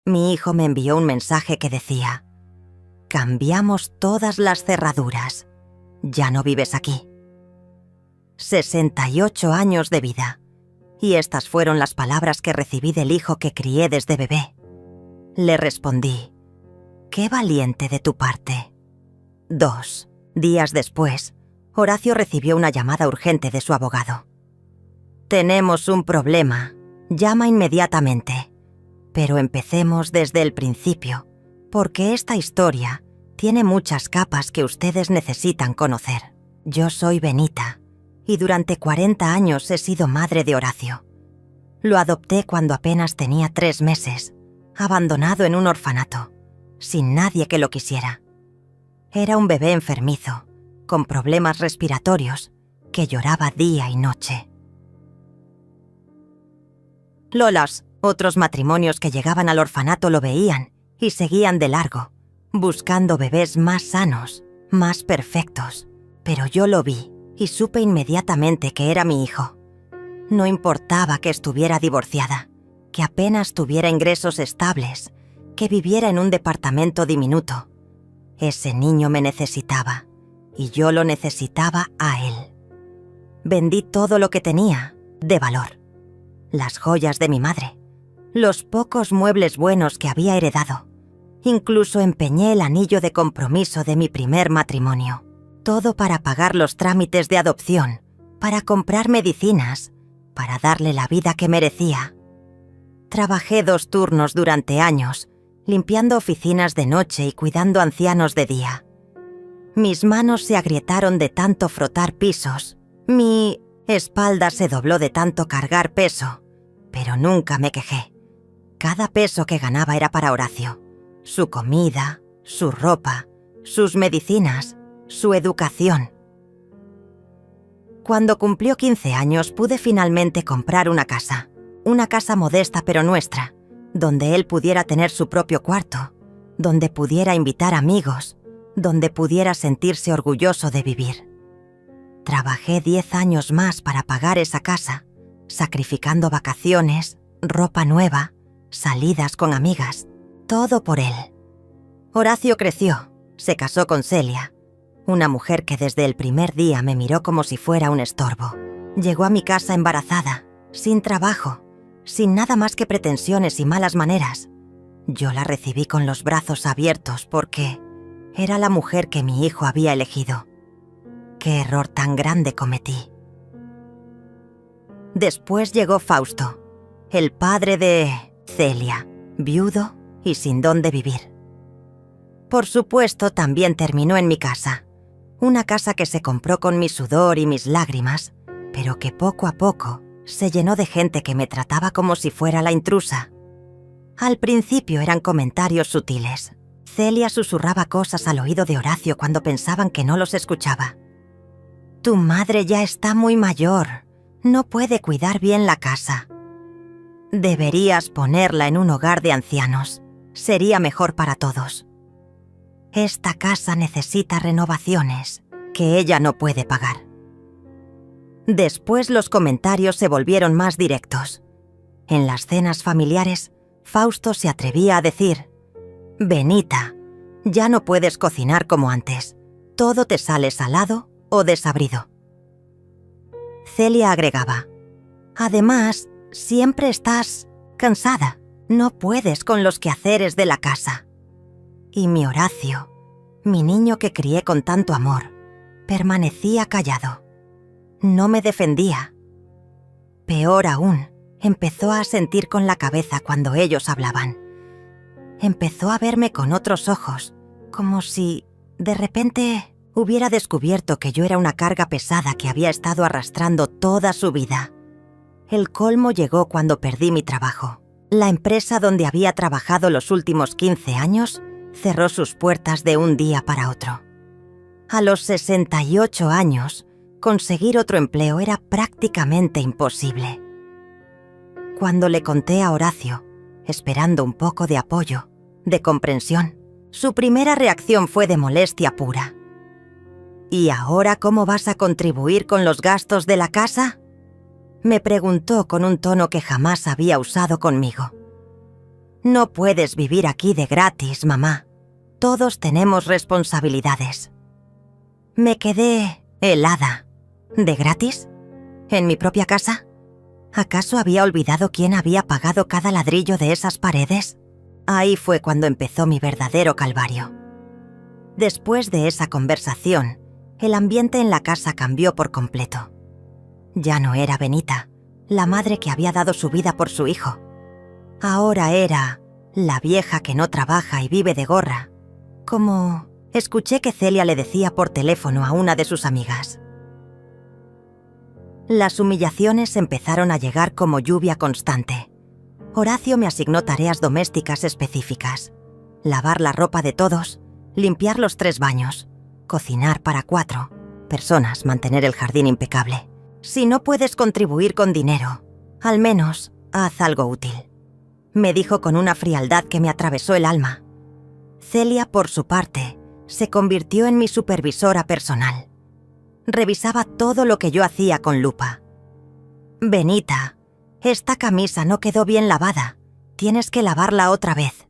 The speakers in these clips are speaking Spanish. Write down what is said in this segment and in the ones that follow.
mi hijo me envió un mensaje que decía: «Cambiamos todas las cerraduras. Ya no vives aquí». 68 años de vida. Y estas fueron las palabras que recibí del hijo que crié desde bebé. Le respondí: «Qué valiente de tu parte». 2 días después, Horacio recibió una llamada urgente de su abogado. «Tenemos un problema. Llama inmediatamente. Pero empecemos desde el principio, porque esta historia tiene muchas capas que ustedes necesitan conocer. Yo soy Benita, y durante 40 años he sido madre de Horacio. Lo adopté cuando apenas tenía 3 meses, abandonado en un orfanato, sin nadie que lo quisiera. Era un bebé enfermizo, con problemas respiratorios, que lloraba día y noche. Lolas, otros matrimonios que llegaban al orfanato lo veían y seguían de largo, buscando bebés más sanos, más perfectos. Pero yo lo vi y supe inmediatamente que era mi hijo. No importaba que estuviera divorciada, que apenas tuviera ingresos estables, que viviera en un departamento diminuto. Ese niño me necesitaba y yo lo necesitaba a él. Vendí todo lo que tenía de valor. Las joyas de mi madre, los pocos muebles buenos que había heredado. Incluso empeñé el anillo de compromiso de mi primer matrimonio. Todo para pagar los trámites de adopción, para comprar medicinas, para darle la vida que merecía. Trabajé 2 turnos durante años, limpiando oficinas de noche y cuidando ancianos de día. Mis manos se agrietaron de tanto frotar pisos. Mi espalda se dobló de tanto cargar peso, pero nunca me quejé. Cada peso que ganaba era para Horacio. Su comida, su ropa, sus medicinas, su educación. Cuando cumplió 15 años pude finalmente comprar una casa modesta pero nuestra, donde él pudiera tener su propio cuarto, donde pudiera invitar amigos, donde pudiera sentirse orgulloso de vivir. Trabajé 10 años más para pagar esa casa, sacrificando vacaciones, ropa nueva, salidas con amigas, todo por él. Horacio creció, se casó con Celia, una mujer que desde el primer día me miró como si fuera un estorbo. Llegó a mi casa embarazada, sin trabajo, sin nada más que pretensiones y malas maneras. Yo la recibí con los brazos abiertos porque era la mujer que mi hijo había elegido. ¡Qué error tan grande cometí! Después llegó Fausto, el padre de Celia, viudo y sin dónde vivir. Por supuesto, también terminó en mi casa. Una casa que se compró con mi sudor y mis lágrimas, pero que poco a poco se llenó de gente que me trataba como si fuera la intrusa. Al principio eran comentarios sutiles. Celia susurraba cosas al oído de Horacio cuando pensaban que no los escuchaba. «Tu madre ya está muy mayor, no puede cuidar bien la casa. Deberías ponerla en un hogar de ancianos, sería mejor para todos. Esta casa necesita renovaciones, que ella no puede pagar». Después los comentarios se volvieron más directos. En las cenas familiares, Fausto se atrevía a decir: «Benita, ya no puedes cocinar como antes, todo te sale salado o desabrido». Celia agregaba: «Además, siempre estás cansada, no puedes con los quehaceres de la casa». Y mi Horacio, mi niño que crié con tanto amor, permanecía callado. No me defendía. Peor aún, empezó a sentir con la cabeza cuando ellos hablaban. Empezó a verme con otros ojos, como si, de repente, hubiera descubierto que yo era una carga pesada que había estado arrastrando toda su vida. El colmo llegó cuando perdí mi trabajo. La empresa donde había trabajado los últimos 15 años cerró sus puertas de un día para otro. A los 68 años, conseguir otro empleo era prácticamente imposible. Cuando le conté a Horacio, esperando un poco de apoyo, de comprensión, su primera reacción fue de molestia pura. «¿Y ahora cómo vas a contribuir con los gastos de la casa?», me preguntó con un tono que jamás había usado conmigo. No puedes vivir aquí de gratis, mamá. Todos tenemos responsabilidades. Me quedé helada. ¿De gratis? ¿En mi propia casa? ¿Acaso había olvidado quién había pagado cada ladrillo de esas paredes? Ahí fue cuando empezó mi verdadero calvario. Después de esa conversación, el ambiente en la casa cambió por completo. Ya no era Benita, la madre que había dado su vida por su hijo. Ahora era la vieja que no trabaja y vive de gorra. Como escuché que Celia le decía por teléfono a una de sus amigas. Las humillaciones empezaron a llegar como lluvia constante. Horacio me asignó tareas domésticas específicas: lavar la ropa de todos, limpiar los 3 baños, cocinar para 4 personas, mantener el jardín impecable. Si no puedes contribuir con dinero, al menos haz algo útil. Me dijo con una frialdad que me atravesó el alma. Celia, por su parte, se convirtió en mi supervisora personal. Revisaba todo lo que yo hacía con lupa. Benita, esta camisa no quedó bien lavada. Tienes que lavarla otra vez.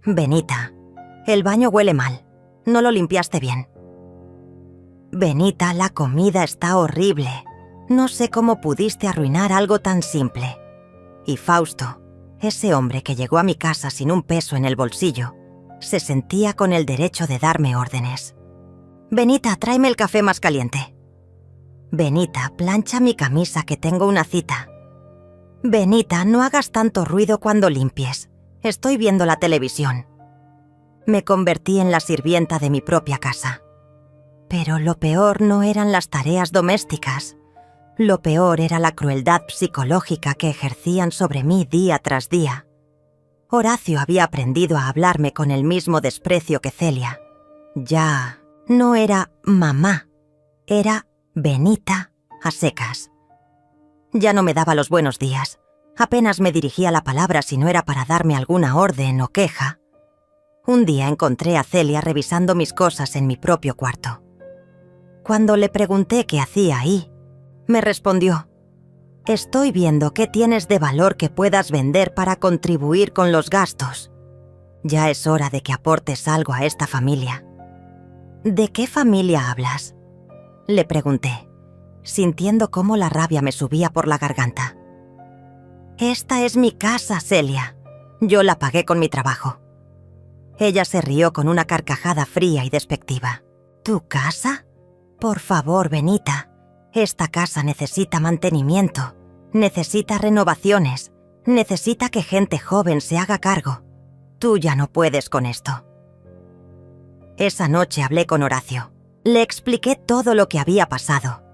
Benita, el baño huele mal. No lo limpiaste bien. Benita, la comida está horrible. No sé cómo pudiste arruinar algo tan simple. Y Fausto, ese hombre que llegó a mi casa sin un peso en el bolsillo, se sentía con el derecho de darme órdenes. Benita, tráeme el café más caliente. Benita, plancha mi camisa que tengo una cita. Benita, no hagas tanto ruido cuando limpies. Estoy viendo la televisión. Me convertí en la sirvienta de mi propia casa. Pero lo peor no eran las tareas domésticas. Lo peor era la crueldad psicológica que ejercían sobre mí día tras día. Horacio había aprendido a hablarme con el mismo desprecio que Celia. Ya no era mamá, era Benita a secas. Ya no me daba los buenos días. Apenas me dirigía la palabra si no era para darme alguna orden o queja. Un día encontré a Celia revisando mis cosas en mi propio cuarto. Cuando le pregunté qué hacía ahí, me respondió: «Estoy viendo qué tienes de valor que puedas vender para contribuir con los gastos. Ya es hora de que aportes algo a esta familia». «¿De qué familia hablas?», le pregunté, sintiendo cómo la rabia me subía por la garganta. «Esta es mi casa, Celia. Yo la pagué con mi trabajo». Ella se rió con una carcajada fría y despectiva. «¿Tu casa? Por favor, Benita. Esta casa necesita mantenimiento, necesita renovaciones, necesita que gente joven se haga cargo. Tú ya no puedes con esto». Esa noche hablé con Horacio. Le expliqué todo lo que había pasado.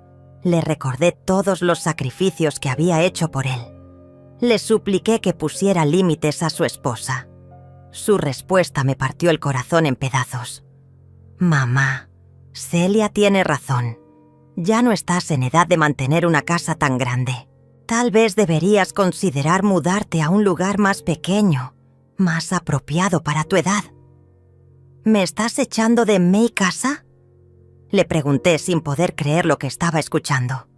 Le recordé todos los sacrificios que había hecho por él. Le supliqué que pusiera límites a su esposa. Su respuesta me partió el corazón en pedazos. «Mamá, Celia tiene razón. Ya no estás en edad de mantener una casa tan grande. Tal vez deberías considerar mudarte a un lugar más pequeño, más apropiado para tu edad». «¿Me estás echando de mi casa?», le pregunté sin poder creer lo que estaba escuchando.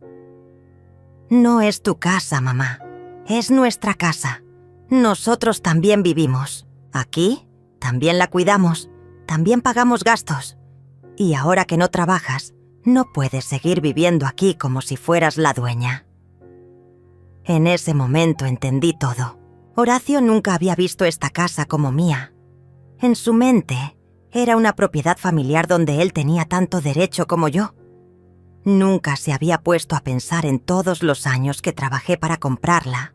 «No es tu casa, mamá. Es nuestra casa. Nosotros también vivimos. Aquí también la cuidamos. También pagamos gastos. Y ahora que no trabajas, no puedes seguir viviendo aquí como si fueras la dueña». En ese momento entendí todo. Horacio nunca había visto esta casa como mía. En su mente, era una propiedad familiar donde él tenía tanto derecho como yo. Nunca se había puesto a pensar en todos los años que trabajé para comprarla,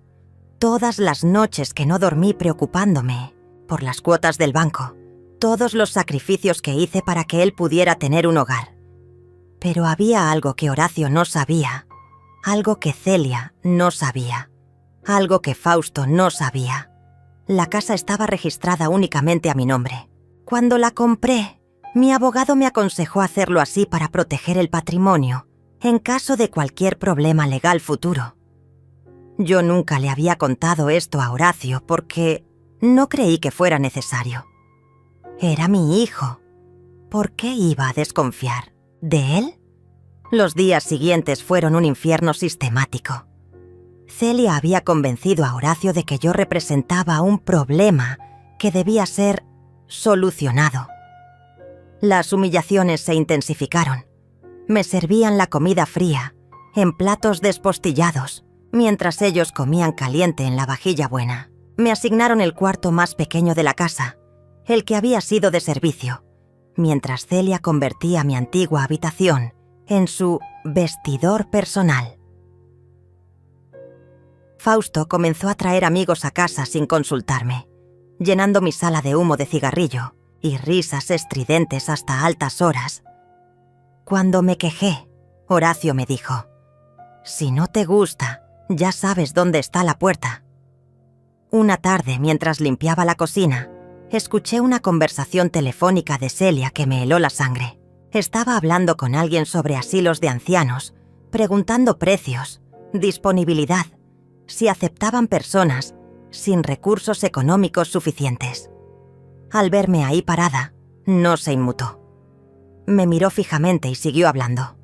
todas las noches que no dormí preocupándome por las cuotas del banco, todos los sacrificios que hice para que él pudiera tener un hogar. Pero había algo que Horacio no sabía, algo que Celia no sabía, algo que Fausto no sabía. La casa estaba registrada únicamente a mi nombre. Cuando la compré, mi abogado me aconsejó hacerlo así para proteger el patrimonio en caso de cualquier problema legal futuro. Yo nunca le había contado esto a Horacio porque no creí que fuera necesario. Era mi hijo. ¿Por qué iba a desconfiar de él? Los días siguientes fueron un infierno sistemático. Celia había convencido a Horacio de que yo representaba un problema que debía ser solucionado. Las humillaciones se intensificaron. Me servían la comida fría, en platos despostillados, mientras ellos comían caliente en la vajilla buena. Me asignaron el cuarto más pequeño de la casa, el que había sido de servicio, mientras Celia convertía mi antigua habitación en su vestidor personal. Fausto comenzó a traer amigos a casa sin consultarme, llenando mi sala de humo de cigarrillo y risas estridentes hasta altas horas. Cuando me quejé, Horacio me dijo: «Si no te gusta, ya sabes dónde está la puerta». Una tarde, mientras limpiaba la cocina, escuché una conversación telefónica de Celia que me heló la sangre. Estaba hablando con alguien sobre asilos de ancianos, preguntando precios, disponibilidad, si aceptaban personas sin recursos económicos suficientes. Al verme ahí parada, no se inmutó. Me miró fijamente y siguió hablando.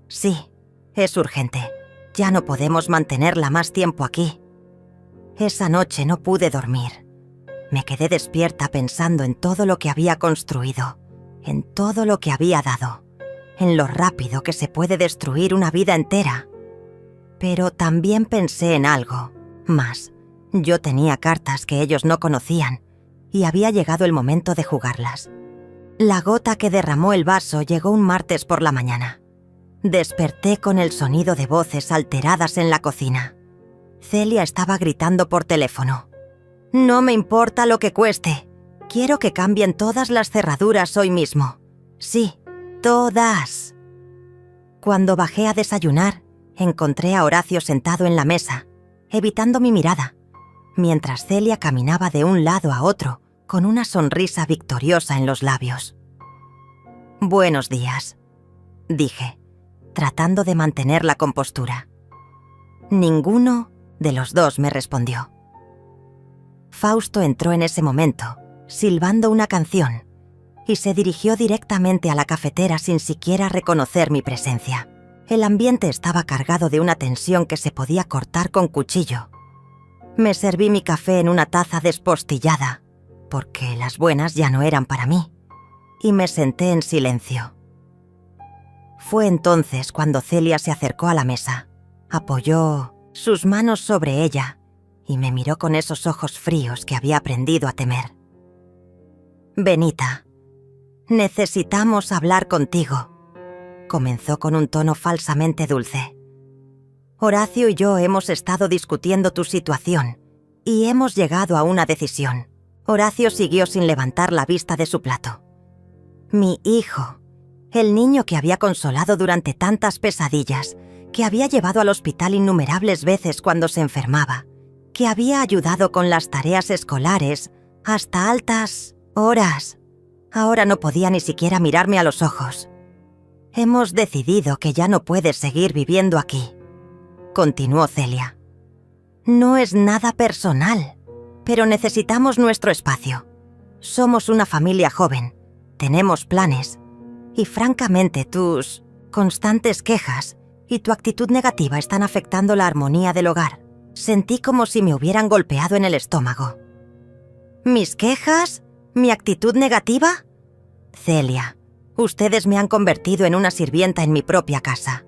«Sí, es urgente. Ya no podemos mantenerla más tiempo aquí». Esa noche no pude dormir. Me quedé despierta pensando en todo lo que había construido, en todo lo que había dado, en lo rápido que se puede destruir una vida entera. Pero también pensé en algo más. Yo tenía cartas que ellos no conocían y había llegado el momento de jugarlas. La gota que derramó el vaso llegó un martes por la mañana. Desperté con el sonido de voces alteradas en la cocina. Celia estaba gritando por teléfono. «No me importa lo que cueste. Quiero que cambien todas las cerraduras hoy mismo. Sí, todas». Cuando bajé a desayunar, encontré a Horacio sentado en la mesa, evitando mi mirada, mientras Celia caminaba de un lado a otro con una sonrisa victoriosa en los labios. «Buenos días», dije, tratando de mantener la compostura. Ninguno de los dos me respondió. Fausto entró en ese momento, silbando una canción, y se dirigió directamente a la cafetera sin siquiera reconocer mi presencia. El ambiente estaba cargado de una tensión que se podía cortar con cuchillo. Me serví mi café en una taza despostillada, porque las buenas ya no eran para mí, y me senté en silencio. Fue entonces cuando Celia se acercó a la mesa, apoyó sus manos sobre ella y me miró con esos ojos fríos que había aprendido a temer. «Benita, necesitamos hablar contigo», comenzó con un tono falsamente dulce. «Horacio y yo hemos estado discutiendo tu situación y hemos llegado a una decisión». Horacio siguió sin levantar la vista de su plato. «Mi hijo, el niño que había consolado durante tantas pesadillas, que había llevado al hospital innumerables veces cuando se enfermaba, que había ayudado con las tareas escolares hasta altas horas. Ahora no podía ni siquiera mirarme a los ojos. Hemos decidido que ya no puedes seguir viviendo aquí», continuó Celia. «No es nada personal, pero necesitamos nuestro espacio. Somos una familia joven, tenemos planes, y francamente tus constantes quejas y tu actitud negativa están afectando la armonía del hogar». Sentí como si me hubieran golpeado en el estómago. ¿Mis quejas? ¿Mi actitud negativa? Celia, ustedes me han convertido en una sirvienta en mi propia casa.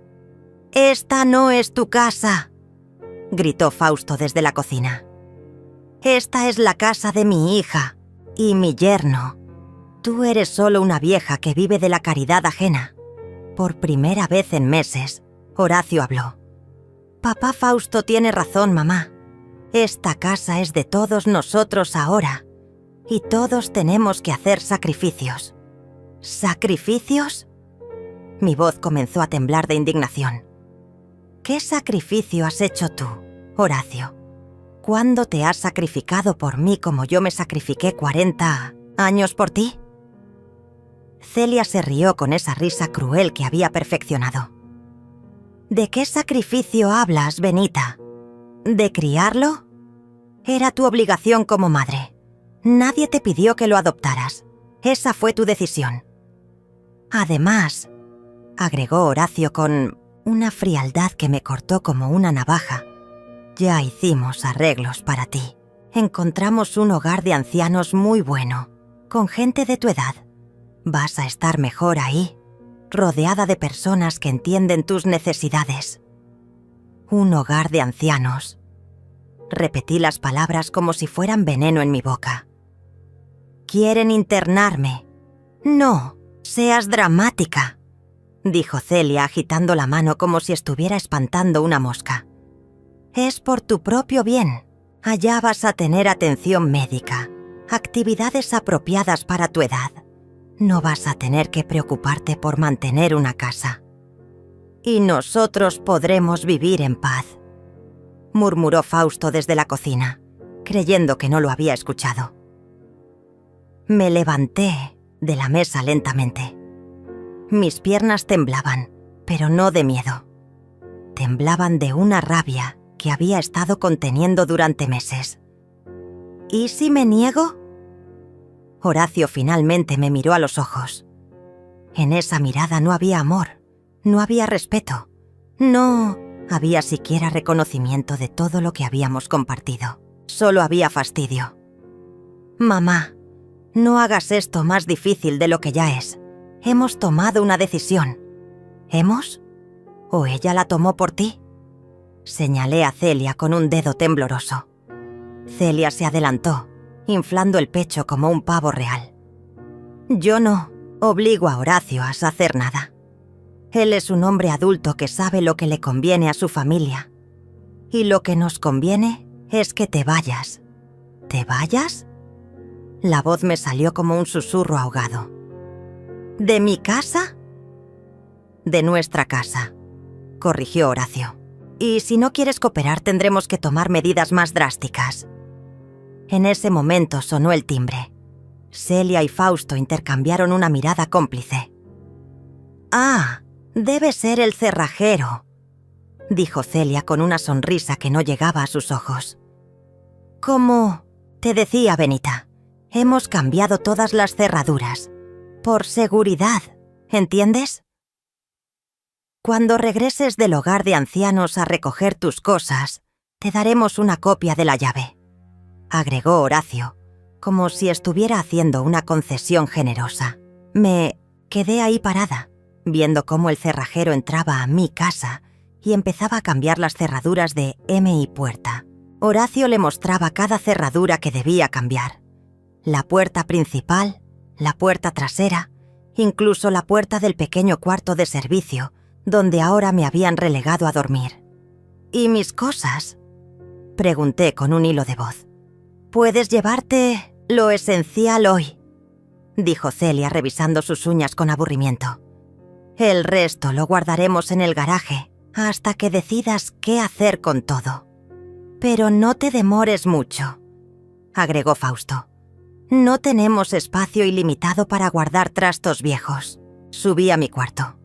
«Esta no es tu casa», gritó Fausto desde la cocina. «Esta es la casa de mi hija y mi yerno. Tú eres solo una vieja que vive de la caridad ajena». Por primera vez en meses, Horacio habló. «Papá Fausto tiene razón, mamá. Esta casa es de todos nosotros ahora, y todos tenemos que hacer sacrificios». ¿Sacrificios? Mi voz comenzó a temblar de indignación. ¿Qué sacrificio has hecho tú, Horacio? ¿Cuándo te has sacrificado por mí como yo me sacrifiqué 40 años por ti? Celia se rió con esa risa cruel que había perfeccionado. ¿De qué sacrificio hablas, Benita? ¿De criarlo? Era tu obligación como madre. Nadie te pidió que lo adoptaras. Esa fue tu decisión. Además, agregó Horacio con una frialdad que me cortó como una navaja, Ya hicimos arreglos para ti. Encontramos un hogar de ancianos muy bueno, con gente de tu edad. Vas a estar mejor ahí, rodeada de personas que entienden tus necesidades. Un hogar de ancianos. Repetí las palabras como si fueran veneno en mi boca. Quieren internarme. No, seas dramática, dijo Celia agitando la mano como si estuviera espantando una mosca. Es por tu propio bien. Allá vas a tener atención médica, actividades apropiadas para tu edad. No vas a tener que preocuparte por mantener una casa. Y nosotros podremos vivir en paz, murmuró Fausto desde la cocina, creyendo que no lo había escuchado. Me levanté de la mesa lentamente. Mis piernas temblaban, pero no de miedo. Temblaban de una rabia que había estado conteniendo durante meses. ¿Y si me niego? Horacio finalmente me miró a los ojos. En esa mirada no había amor, no había respeto, no había siquiera reconocimiento de todo lo que habíamos compartido. Solo había fastidio. Mamá, no hagas esto más difícil de lo que ya es. Hemos tomado una decisión. ¿Hemos? ¿O ella la tomó por ti? Señalé a Celia con un dedo tembloroso. Celia se adelantó, inflando el pecho como un pavo real. Yo no obligo a Horacio a hacer nada. Él es un hombre adulto que sabe lo que le conviene a su familia. Y lo que nos conviene es que te vayas. ¿Te vayas? La voz me salió como un susurro ahogado. ¿De mi casa? De nuestra casa, corrigió Horacio. Y si no quieres cooperar tendremos que tomar medidas más drásticas. En ese momento sonó el timbre. Celia y Fausto intercambiaron una mirada cómplice. «Ah, debe ser el cerrajero», dijo Celia con una sonrisa que no llegaba a sus ojos. «Como te decía, Benita, hemos cambiado todas las cerraduras. Por seguridad, ¿entiendes? Cuando regreses del hogar de ancianos a recoger tus cosas, te daremos una copia de la llave», agregó Horacio, como si estuviera haciendo una concesión generosa. Me quedé ahí parada, viendo cómo el cerrajero entraba a mi casa y empezaba a cambiar las cerraduras de M y puerta. Horacio le mostraba cada cerradura que debía cambiar. La puerta principal, la puerta trasera, incluso la puerta del pequeño cuarto de servicio, donde ahora me habían relegado a dormir. ¿Y mis cosas?, pregunté con un hilo de voz. «Puedes llevarte lo esencial hoy», dijo Celia revisando sus uñas con aburrimiento. «El resto lo guardaremos en el garaje hasta que decidas qué hacer con todo. Pero no te demores mucho», agregó Fausto. «No tenemos espacio ilimitado para guardar trastos viejos». Subí a mi cuarto,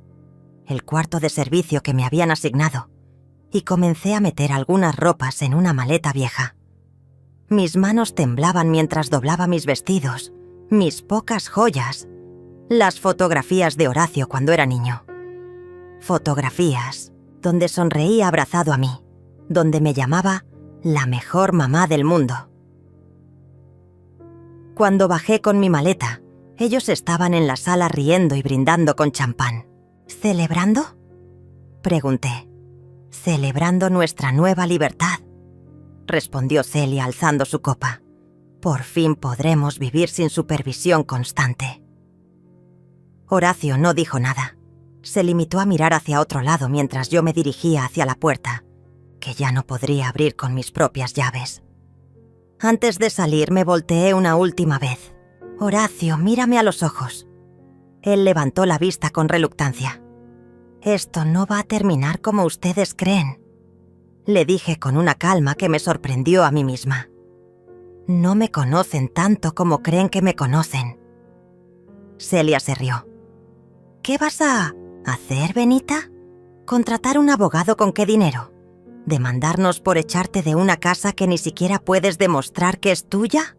el cuarto de servicio que me habían asignado, y comencé a meter algunas ropas en una maleta vieja. Mis manos temblaban mientras doblaba mis vestidos, mis pocas joyas, las fotografías de Horacio cuando era niño. Fotografías donde sonreía abrazado a mí, donde me llamaba la mejor mamá del mundo. Cuando bajé con mi maleta, ellos estaban en la sala riendo y brindando con champán. ¿Celebrando?, pregunté. «Celebrando nuestra nueva libertad», respondió Celia alzando su copa. «Por fin podremos vivir sin supervisión constante». Horacio no dijo nada. Se limitó a mirar hacia otro lado mientras yo me dirigía hacia la puerta, que ya no podría abrir con mis propias llaves. Antes de salir me volteé una última vez. «Horacio, mírame a los ojos». Él levantó la vista con reluctancia. «Esto no va a terminar como ustedes creen», le dije con una calma que me sorprendió a mí misma. «No me conocen tanto como creen que me conocen». Celia se rió. «¿Qué vas a hacer, Benita? ¿Contratar un abogado con qué dinero? ¿Demandarnos por echarte de una casa que ni siquiera puedes demostrar que es tuya?».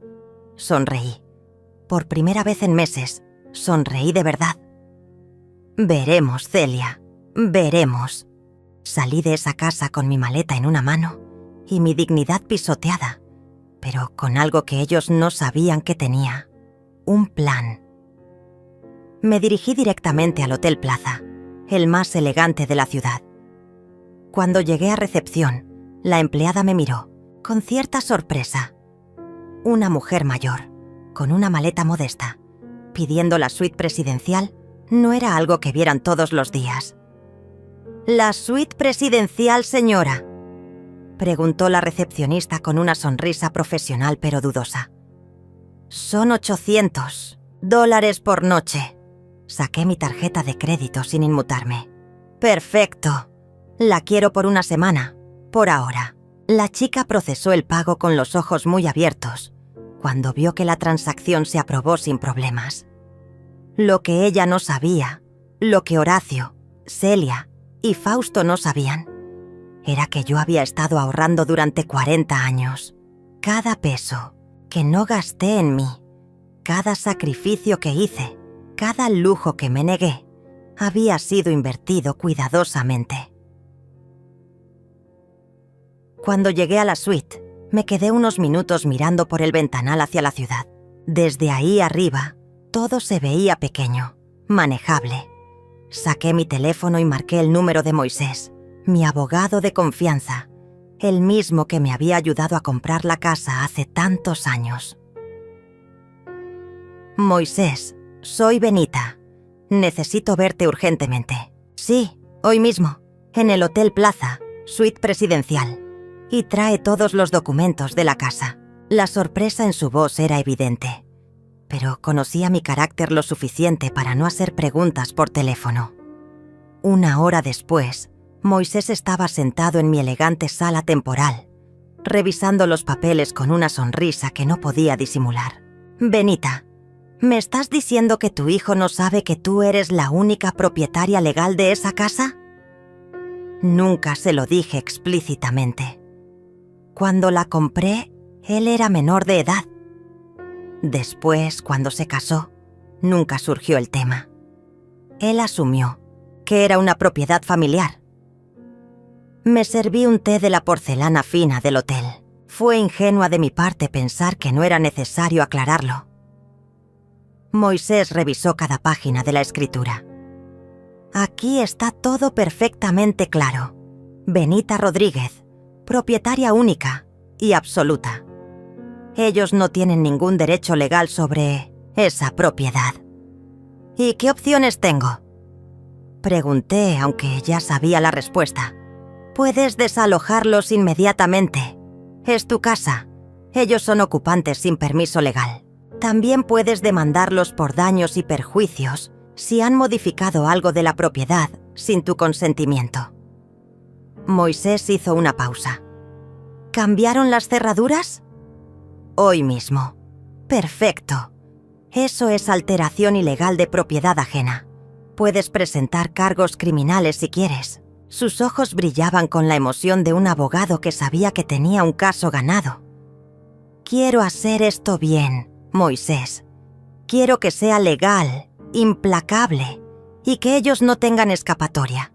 Sonreí. Por primera vez en meses, sonreí de verdad. «Veremos, Celia, veremos». Salí de esa casa con mi maleta en una mano y mi dignidad pisoteada, pero con algo que ellos no sabían que tenía: un plan. Me dirigí directamente al Hotel Plaza, el más elegante de la ciudad. Cuando llegué a recepción, la empleada me miró, con cierta sorpresa. Una mujer mayor, con una maleta modesta, pidiendo la suite presidencial, no era algo que vieran todos los días. «¿La suite presidencial, señora?», preguntó la recepcionista con una sonrisa profesional pero dudosa. «Son $800 por noche». Saqué mi tarjeta de crédito sin inmutarme. «Perfecto. La quiero por una semana, por ahora». La chica procesó el pago con los ojos muy abiertos cuando vio que la transacción se aprobó sin problemas. Lo que ella no sabía, lo que Horacio, Celia y Fausto no sabían, era que yo había estado ahorrando durante 40 años. Cada peso que no gasté en mí, cada sacrificio que hice, cada lujo que me negué, había sido invertido cuidadosamente. Cuando llegué a la suite, me quedé unos minutos mirando por el ventanal hacia la ciudad. Desde ahí arriba, todo se veía pequeño, manejable. Saqué mi teléfono y marqué el número de Moisés, mi abogado de confianza, el mismo que me había ayudado a comprar la casa hace tantos años. «Moisés, soy Benita. Necesito verte urgentemente». «Sí, hoy mismo, en el Hotel Plaza, suite presidencial. Y trae todos los documentos de la casa». La sorpresa en su voz era evidente, pero conocía mi carácter lo suficiente para no hacer preguntas por teléfono. Una hora después, Moisés estaba sentado en mi elegante sala temporal, revisando los papeles con una sonrisa que no podía disimular. «Benita, ¿me estás diciendo que tu hijo no sabe que tú eres la única propietaria legal de esa casa?» Nunca se lo dije explícitamente. Cuando la compré, él era menor de edad. Después, cuando se casó, nunca surgió el tema. Él asumió que era una propiedad familiar. Me serví un té de la porcelana fina del hotel. Fue ingenua de mi parte pensar que no era necesario aclararlo. Moisés revisó cada página de la escritura. «Aquí está todo perfectamente claro. Benita Rodríguez, propietaria única y absoluta. Ellos no tienen ningún derecho legal sobre esa propiedad». «¿Y qué opciones tengo?», pregunté, aunque ya sabía la respuesta. «Puedes desalojarlos inmediatamente. Es tu casa. Ellos son ocupantes sin permiso legal. También puedes demandarlos por daños y perjuicios si han modificado algo de la propiedad sin tu consentimiento». Moisés hizo una pausa. «¿Cambiaron las cerraduras?». «Hoy mismo». «Perfecto. Eso es alteración ilegal de propiedad ajena. Puedes presentar cargos criminales si quieres». Sus ojos brillaban con la emoción de un abogado que sabía que tenía un caso ganado. «Quiero hacer esto bien, Moisés. Quiero que sea legal, implacable, y que ellos no tengan escapatoria.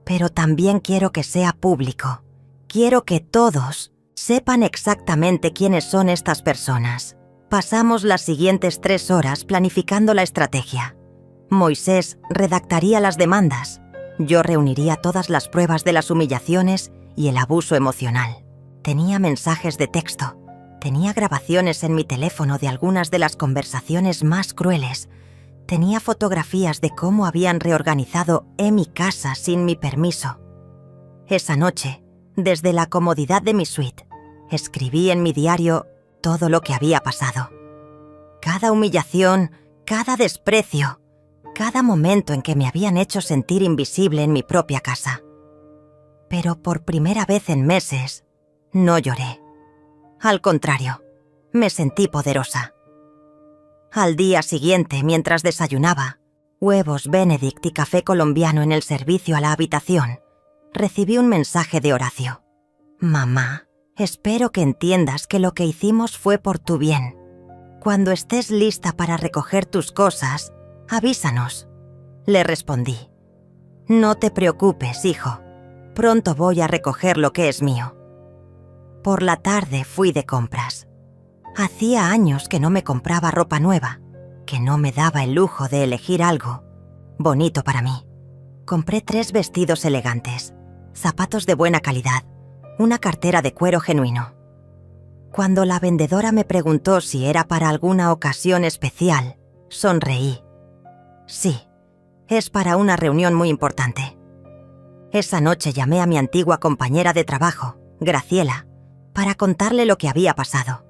Pero también quiero que sea público. Quiero que todos sepan exactamente quiénes son estas personas». Pasamos las siguientes 3 horas planificando la estrategia. Moisés redactaría las demandas. Yo reuniría todas las pruebas de las humillaciones y el abuso emocional. Tenía mensajes de texto. Tenía grabaciones en mi teléfono de algunas de las conversaciones más crueles. Tenía fotografías de cómo habían reorganizado mi casa sin mi permiso. Esa noche, desde la comodidad de mi suite, escribí en mi diario todo lo que había pasado. Cada humillación, cada desprecio, cada momento en que me habían hecho sentir invisible en mi propia casa. Pero por primera vez en meses, no lloré. Al contrario, me sentí poderosa. Al día siguiente, mientras desayunaba, huevos Benedict y café colombiano en el servicio a la habitación, recibí un mensaje de Horacio. «Mamá, espero que entiendas que lo que hicimos fue por tu bien. Cuando estés lista para recoger tus cosas, avísanos». Le respondí. «No te preocupes, hijo. Pronto voy a recoger lo que es mío». Por la tarde fui de compras. Hacía años que no me compraba ropa nueva, que no me daba el lujo de elegir algo bonito para mí. Compré 3 vestidos elegantes, zapatos de buena calidad, una cartera de cuero genuino. Cuando la vendedora me preguntó si era para alguna ocasión especial, sonreí. Sí, es para una reunión muy importante. Esa noche llamé a mi antigua compañera de trabajo, Graciela, para contarle lo que había pasado.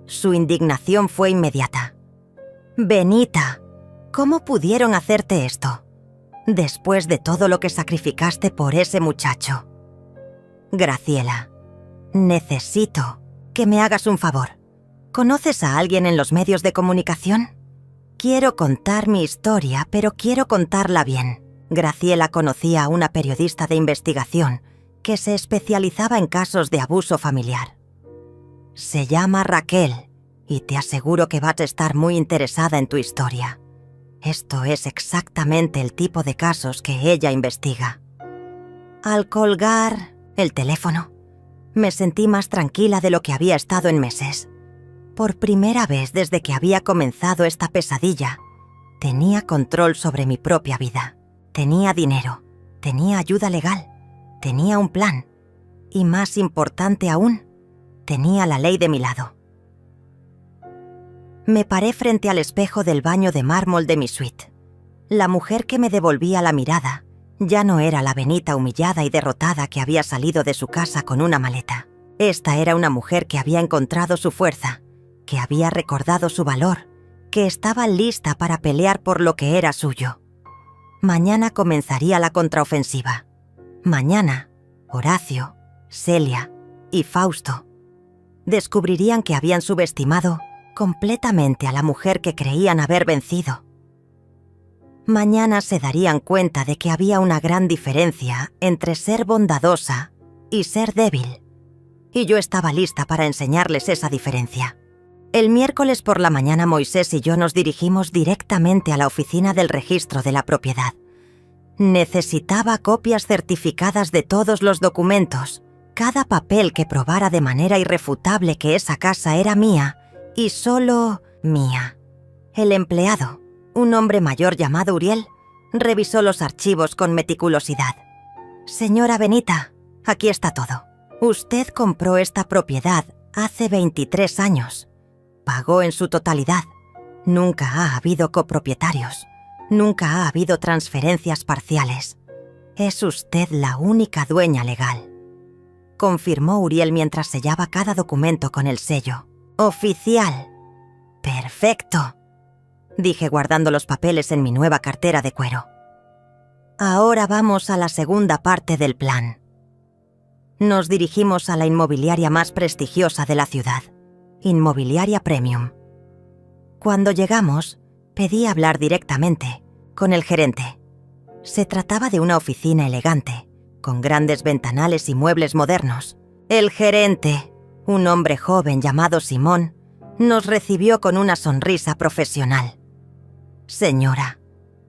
Su indignación fue inmediata. «Benita, ¿cómo pudieron hacerte esto? Después de todo lo que sacrificaste por ese muchacho». «Graciela, necesito que me hagas un favor. ¿Conoces a alguien en los medios de comunicación? Quiero contar mi historia, pero quiero contarla bien». Graciela conocía a una periodista de investigación que se especializaba en casos de abuso familiar. Se llama Raquel y te aseguro que vas a estar muy interesada en tu historia. Esto es exactamente el tipo de casos que ella investiga. Al colgar el teléfono, me sentí más tranquila de lo que había estado en meses. Por primera vez desde que había comenzado esta pesadilla, tenía control sobre mi propia vida. Tenía dinero, tenía ayuda legal, tenía un plan y, más importante aún, tenía la ley de mi lado. Me paré frente al espejo del baño de mármol de mi suite. La mujer que me devolvía la mirada ya no era la Benita humillada y derrotada que había salido de su casa con una maleta. Esta era una mujer que había encontrado su fuerza, que había recordado su valor, que estaba lista para pelear por lo que era suyo. Mañana comenzaría la contraofensiva. Mañana, Horacio, Celia y Fausto descubrirían que habían subestimado completamente a la mujer que creían haber vencido. Mañana se darían cuenta de que había una gran diferencia entre ser bondadosa y ser débil. Y yo estaba lista para enseñarles esa diferencia. El miércoles por la mañana Moisés y yo nos dirigimos directamente a la oficina del registro de la propiedad. Necesitaba copias certificadas de todos los documentos, cada papel que probara de manera irrefutable que esa casa era mía y solo mía. El empleado, un hombre mayor llamado Uriel, revisó los archivos con meticulosidad. «Señora Benita, aquí está todo. Usted compró esta propiedad hace 23 años. Pagó en su totalidad. Nunca ha habido copropietarios. Nunca ha habido transferencias parciales. Es usted la única dueña legal», confirmó Uriel mientras sellaba cada documento con el sello. «Oficial». «Perfecto», dije guardando los papeles en mi nueva cartera de cuero. Ahora vamos a la segunda parte del plan. Nos dirigimos a la inmobiliaria más prestigiosa de la ciudad, Inmobiliaria Premium. Cuando llegamos, pedí hablar directamente con el gerente. Se trataba de una oficina elegante, con grandes ventanales y muebles modernos. El gerente, un hombre joven llamado Simón, nos recibió con una sonrisa profesional. «Señora,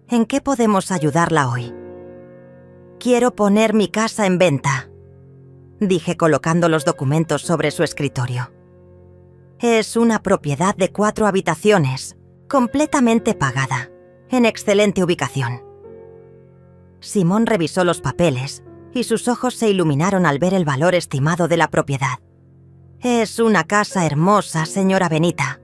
¿en qué podemos ayudarla hoy?» «Quiero poner mi casa en venta», dije colocando los documentos sobre su escritorio. «Es una propiedad de 4 habitaciones, completamente pagada, en excelente ubicación». Simón revisó los papeles y sus ojos se iluminaron al ver el valor estimado de la propiedad. «Es una casa hermosa, señora Benita.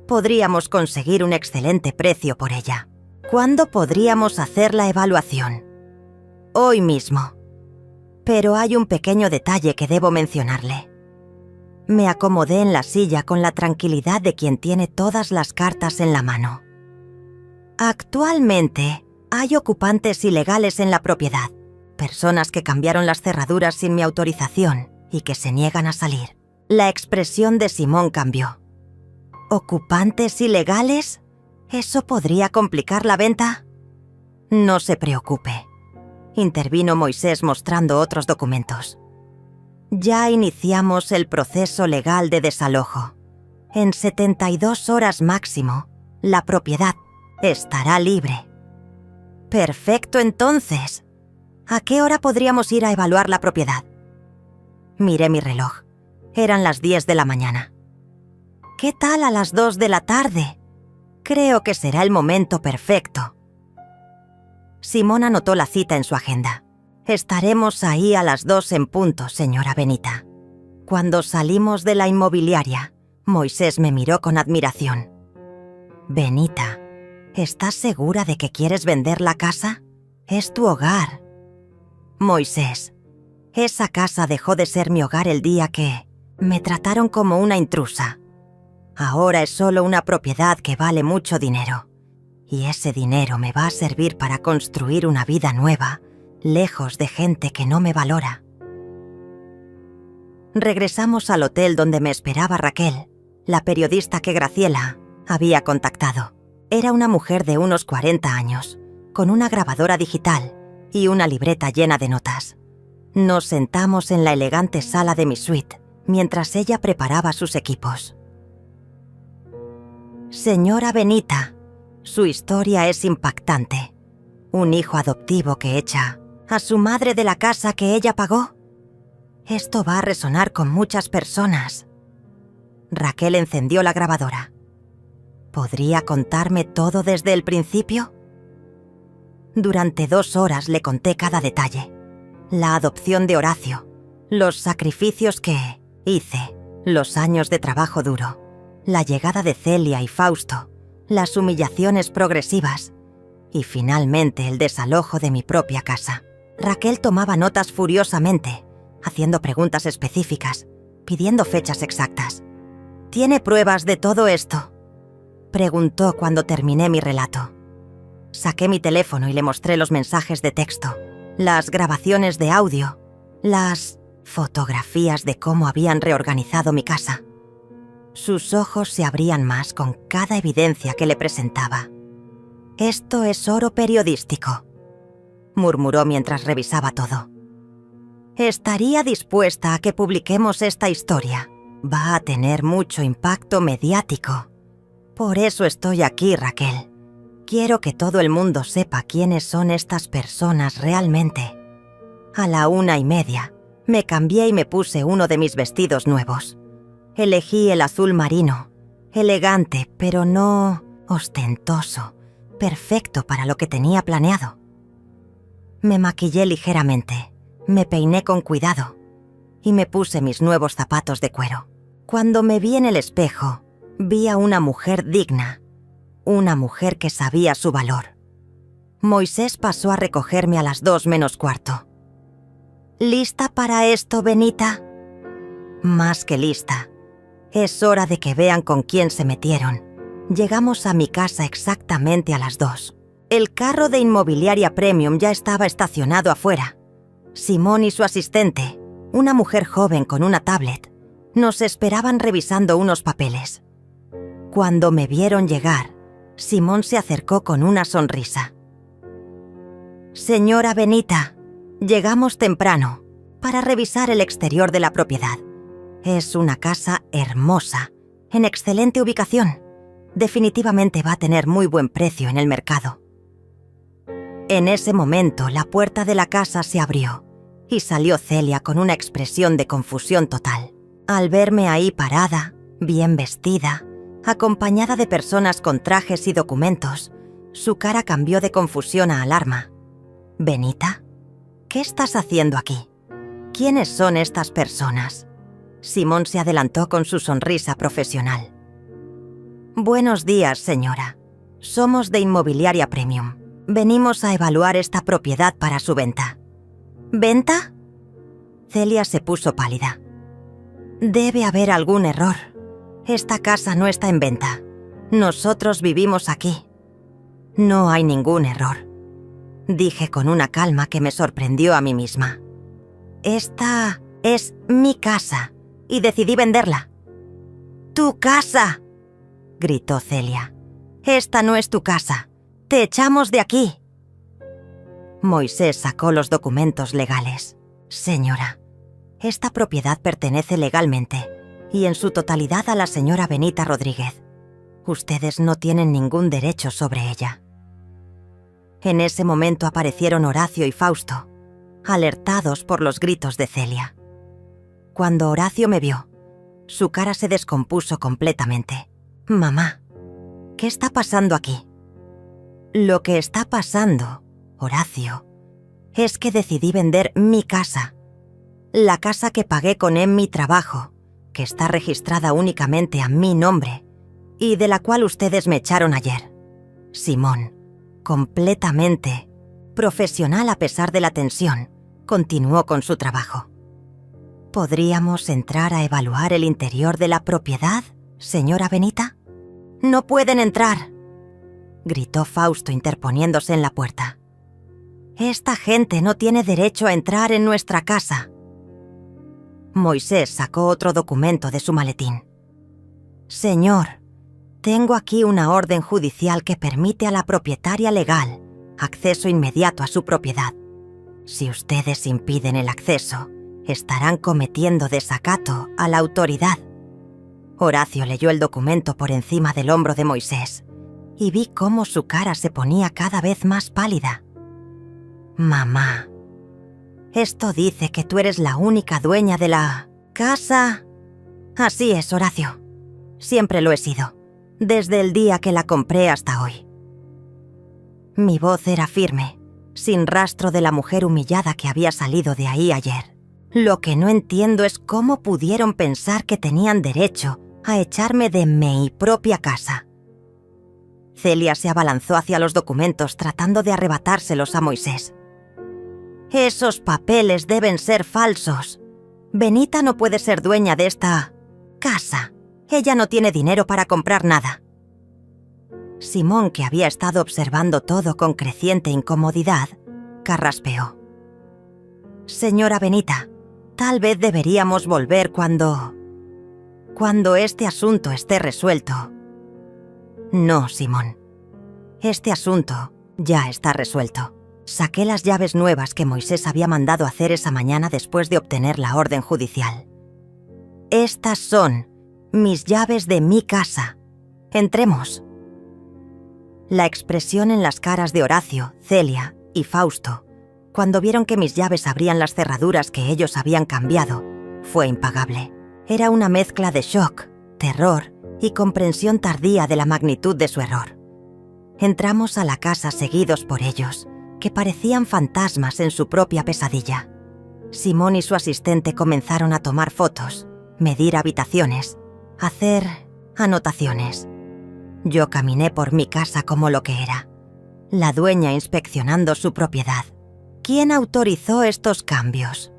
Podríamos conseguir un excelente precio por ella. ¿Cuándo podríamos hacer la evaluación?» «Hoy mismo. Pero hay un pequeño detalle que debo mencionarle». Me acomodé en la silla con la tranquilidad de quien tiene todas las cartas en la mano. «Actualmente hay ocupantes ilegales en la propiedad, personas que cambiaron las cerraduras sin mi autorización y que se niegan a salir». La expresión de Simón cambió. «¿Ocupantes ilegales? ¿Eso podría complicar la venta?» «No se preocupe», intervino Moisés mostrando otros documentos. «Ya iniciamos el proceso legal de desalojo. En 72 horas máximo, la propiedad estará libre». «Perfecto, entonces. ¿A qué hora podríamos ir a evaluar la propiedad?» Miré mi reloj. Eran las 10 de la mañana. ¿Qué tal a las 2 de la tarde? Creo que será el momento perfecto. Simón anotó la cita en su agenda. Estaremos ahí a las 2 en punto, señora Benita. Cuando salimos de la inmobiliaria, Moisés me miró con admiración. Benita, ¿estás segura de que quieres vender la casa? Es tu hogar. Moisés, esa casa dejó de ser mi hogar el día que me trataron como una intrusa. Ahora es solo una propiedad que vale mucho dinero. Y ese dinero me va a servir para construir una vida nueva, lejos de gente que no me valora. Regresamos al hotel donde me esperaba Raquel, la periodista que Graciela había contactado. Era una mujer de unos 40 años, con una grabadora digital y una libreta llena de notas. Nos sentamos en la elegante sala de mi suite, mientras ella preparaba sus equipos. Señora Benita, su historia es impactante. Un hijo adoptivo que echa a su madre de la casa que ella pagó. Esto va a resonar con muchas personas. Raquel encendió la grabadora. ¿Podría contarme todo desde el principio? Durante 2 horas le conté cada detalle. La adopción de Horacio, los sacrificios que hice, los años de trabajo duro, la llegada de Celia y Fausto, las humillaciones progresivas y finalmente el desalojo de mi propia casa. Raquel tomaba notas furiosamente, haciendo preguntas específicas, pidiendo fechas exactas. ¿Tiene pruebas de todo esto?, preguntó cuando terminé mi relato. Saqué mi teléfono y le mostré los mensajes de texto, las grabaciones de audio, las fotografías de cómo habían reorganizado mi casa. Sus ojos se abrían más con cada evidencia que le presentaba. «Esto es oro periodístico», murmuró mientras revisaba todo. «Estaría dispuesta a que publiquemos esta historia. Va a tener mucho impacto mediático. Por eso estoy aquí, Raquel. Quiero que todo el mundo sepa quiénes son estas personas realmente». A la 1:30 me cambié y me puse uno de mis vestidos nuevos. Elegí el azul marino, elegante pero no ostentoso, perfecto para lo que tenía planeado. Me maquillé ligeramente, me peiné con cuidado y me puse mis nuevos zapatos de cuero. Cuando me vi en el espejo, vi a una mujer digna, una mujer que sabía su valor. Moisés pasó a recogerme a las 2 menos cuarto. ¿Lista para esto, Benita? Más que lista. Es hora de que vean con quién se metieron. Llegamos a mi casa exactamente a las 2. El carro de Inmobiliaria Premium ya estaba estacionado afuera. Simón y su asistente, una mujer joven con una tablet, nos esperaban revisando unos papeles. Cuando me vieron llegar, Simón se acercó con una sonrisa. «Señora Benita, llegamos temprano para revisar el exterior de la propiedad. Es una casa hermosa, en excelente ubicación. Definitivamente va a tener muy buen precio en el mercado». En ese momento, la puerta de la casa se abrió y salió Celia con una expresión de confusión total. Al verme ahí parada, bien vestida, acompañada de personas con trajes y documentos, su cara cambió de confusión a alarma. «Benita, ¿qué estás haciendo aquí? ¿Quiénes son estas personas?». Simón se adelantó con su sonrisa profesional. «Buenos días, señora. Somos de Inmobiliaria Premium. Venimos a evaluar esta propiedad para su venta». «¿Venta?». Celia se puso pálida. «Debe haber algún error. Esta casa no está en venta. Nosotros vivimos aquí». «No hay ningún error», dije con una calma que me sorprendió a mí misma. «Esta es mi casa y decidí venderla». «¡Tu casa!», gritó Celia. «Esta no es tu casa. ¡Te echamos de aquí!». Moisés sacó los documentos legales. «Señora, esta propiedad pertenece legalmente y en su totalidad a la señora Benita Rodríguez. Ustedes no tienen ningún derecho sobre ella». En ese momento aparecieron Horacio y Fausto, alertados por los gritos de Celia. Cuando Horacio me vio, Su cara se descompuso completamente. «Mamá, ¿qué está pasando aquí?» «Lo que está pasando, Horacio, es que decidí vender mi casa. La casa que pagué con mi trabajo, que está registrada únicamente a mi nombre y de la cual ustedes me echaron ayer. Simón, completamente profesional a pesar de la tensión, continuó con su trabajo. ¿Podríamos entrar a evaluar el interior de la propiedad, señora Benita?» «No pueden entrar», gritó Fausto interponiéndose en la puerta. «Esta gente no tiene derecho a entrar en nuestra casa». Moisés sacó otro documento de su maletín. «Señor, tengo aquí una orden judicial que permite a la propietaria legal acceso inmediato a su propiedad. Si ustedes impiden el acceso, estarán cometiendo desacato a la autoridad». Horacio leyó el documento por encima del hombro de Moisés y vi cómo su cara se ponía cada vez más pálida. «Mamá, esto dice que tú eres la única dueña de la casa». «Así es, Horacio. Siempre lo he sido, desde el día que la compré hasta hoy». Mi voz era firme, sin rastro de la mujer humillada que había salido de ahí ayer. Lo que no entiendo es cómo pudieron pensar que tenían derecho a echarme de mi propia casa. Celia se abalanzó hacia los documentos tratando de arrebatárselos a Moisés. «Esos papeles deben ser falsos. Benita no puede ser dueña de esta casa. Ella no tiene dinero para comprar nada». Simón, que había estado observando todo con creciente incomodidad, carraspeó. «Señora Benita, tal vez deberíamos volver cuando este asunto esté resuelto». «No, Simón. Este asunto ya está resuelto. Saqué las llaves nuevas que Moisés había mandado hacer esa mañana después de obtener la orden judicial. Estas son mis llaves de mi casa. Entremos». La expresión en las caras de Horacio, Celia y Fausto, cuando vieron que mis llaves abrían las cerraduras que ellos habían cambiado, fue impagable. Era una mezcla de shock, terror y comprensión tardía de la magnitud de su error. Entramos a la casa seguidos por ellos, que parecían fantasmas en su propia pesadilla. Simón y su asistente comenzaron a tomar fotos, medir habitaciones, hacer anotaciones. Yo caminé por mi casa como lo que era, la dueña inspeccionando su propiedad. «¿Quién autorizó estos cambios?»,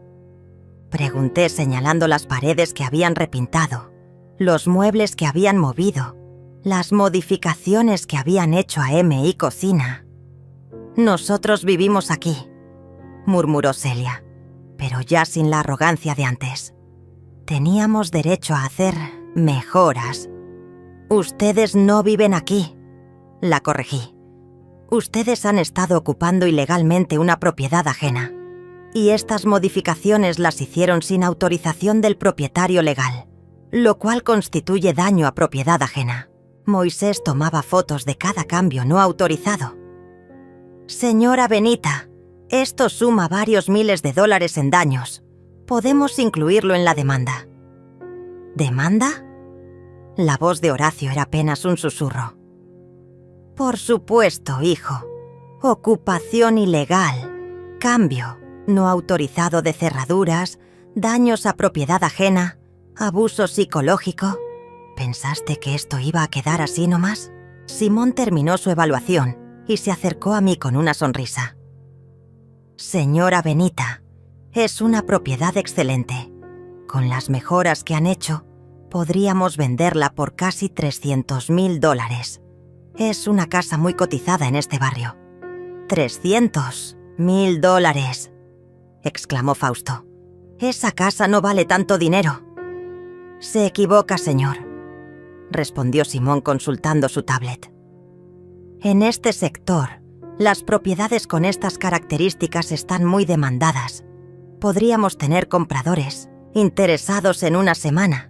pregunté señalando las paredes que habían repintado, los muebles que habían movido, las modificaciones que habían hecho a M.I. Cocina. «Nosotros vivimos aquí», murmuró Celia, pero ya sin la arrogancia de antes. «Teníamos derecho a hacer mejoras». «Ustedes no viven aquí», la corregí. «Ustedes han estado ocupando ilegalmente una propiedad ajena, y estas modificaciones las hicieron sin autorización del propietario legal, lo cual constituye daño a propiedad ajena». Moisés tomaba fotos de cada cambio no autorizado. «Señora Benita, esto suma varios miles de dólares en daños. Podemos incluirlo en la demanda». «¿Demanda?». La voz de Horacio era apenas un susurro. «Por supuesto, hijo. Ocupación ilegal, cambio no autorizado de cerraduras, daños a propiedad ajena, abuso psicológico». ¿Pensaste que esto iba a quedar así nomás? Simón terminó su evaluación y se acercó a mí con una sonrisa. «Señora Benita, es una propiedad excelente. Con las mejoras que han hecho, podríamos venderla por casi $300,000. Es una casa muy cotizada en este barrio». $300,000, exclamó Fausto. «Esa casa no vale tanto dinero». «Se equivoca, señor», respondió Simón consultando su tablet. «En este sector, las propiedades con estas características están muy demandadas. Podríamos tener compradores interesados en una semana».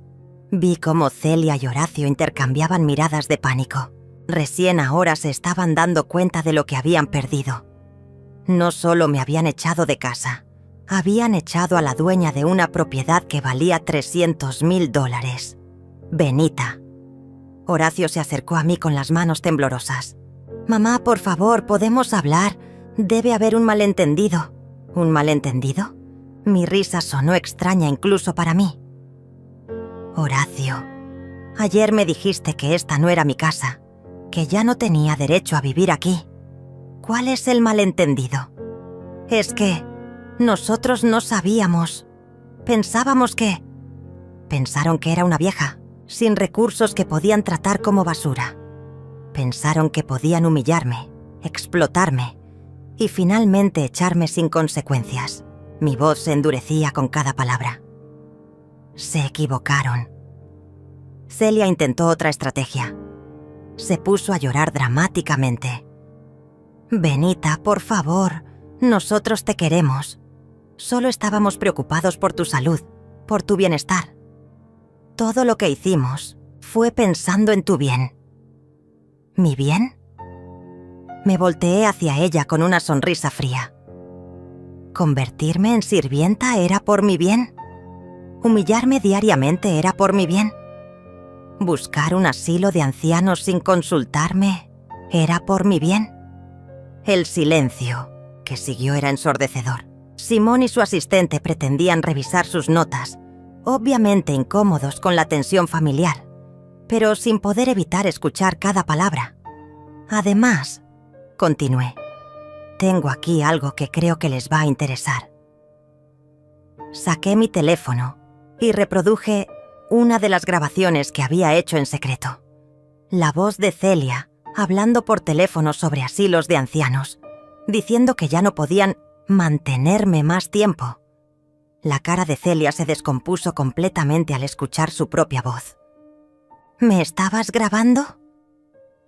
Vi cómo Celia y Horacio intercambiaban miradas de pánico. Recién ahora se estaban dando cuenta de lo que habían perdido. No solo me habían echado de casa, Habían echado a la dueña de una propiedad que valía $300,000. Benita. Horacio se acercó a mí con las manos temblorosas. «Mamá, por favor, ¿podemos hablar? Debe haber un malentendido». ¿Un malentendido? Mi risa sonó extraña incluso para mí. «Horacio, ayer me dijiste que esta no era mi casa, que ya no tenía derecho a vivir aquí. ¿Cuál es el malentendido?» «Es que nosotros no sabíamos. Pensábamos que...» Pensaron que era una vieja, sin recursos, que podían tratar como basura. Pensaron que podían humillarme, explotarme y finalmente echarme sin consecuencias. Mi voz se endurecía con cada palabra. Se equivocaron. Celia intentó otra estrategia. Se puso a llorar dramáticamente. «Benita, por favor, nosotros te queremos. Solo estábamos preocupados por tu salud, por tu bienestar. Todo lo que hicimos fue pensando en tu bien». ¿Mi bien? Me volteé hacia ella con una sonrisa fría. ¿Convertirme en sirvienta era por mi bien? ¿Humillarme diariamente era por mi bien? ¿Buscar un asilo de ancianos sin consultarme era por mi bien? El silencio que siguió era ensordecedor. Simón y su asistente pretendían revisar sus notas, obviamente incómodos con la tensión familiar, pero sin poder evitar escuchar cada palabra. Además, continué, tengo aquí algo que creo que les va a interesar. Saqué mi teléfono y reproduje una de las grabaciones que había hecho en secreto. La voz de Celia hablando por teléfono sobre asilos de ancianos, diciendo que ya no podían mantenerme más tiempo. La cara de Celia se descompuso completamente al escuchar su propia voz. ¿Me estabas grabando?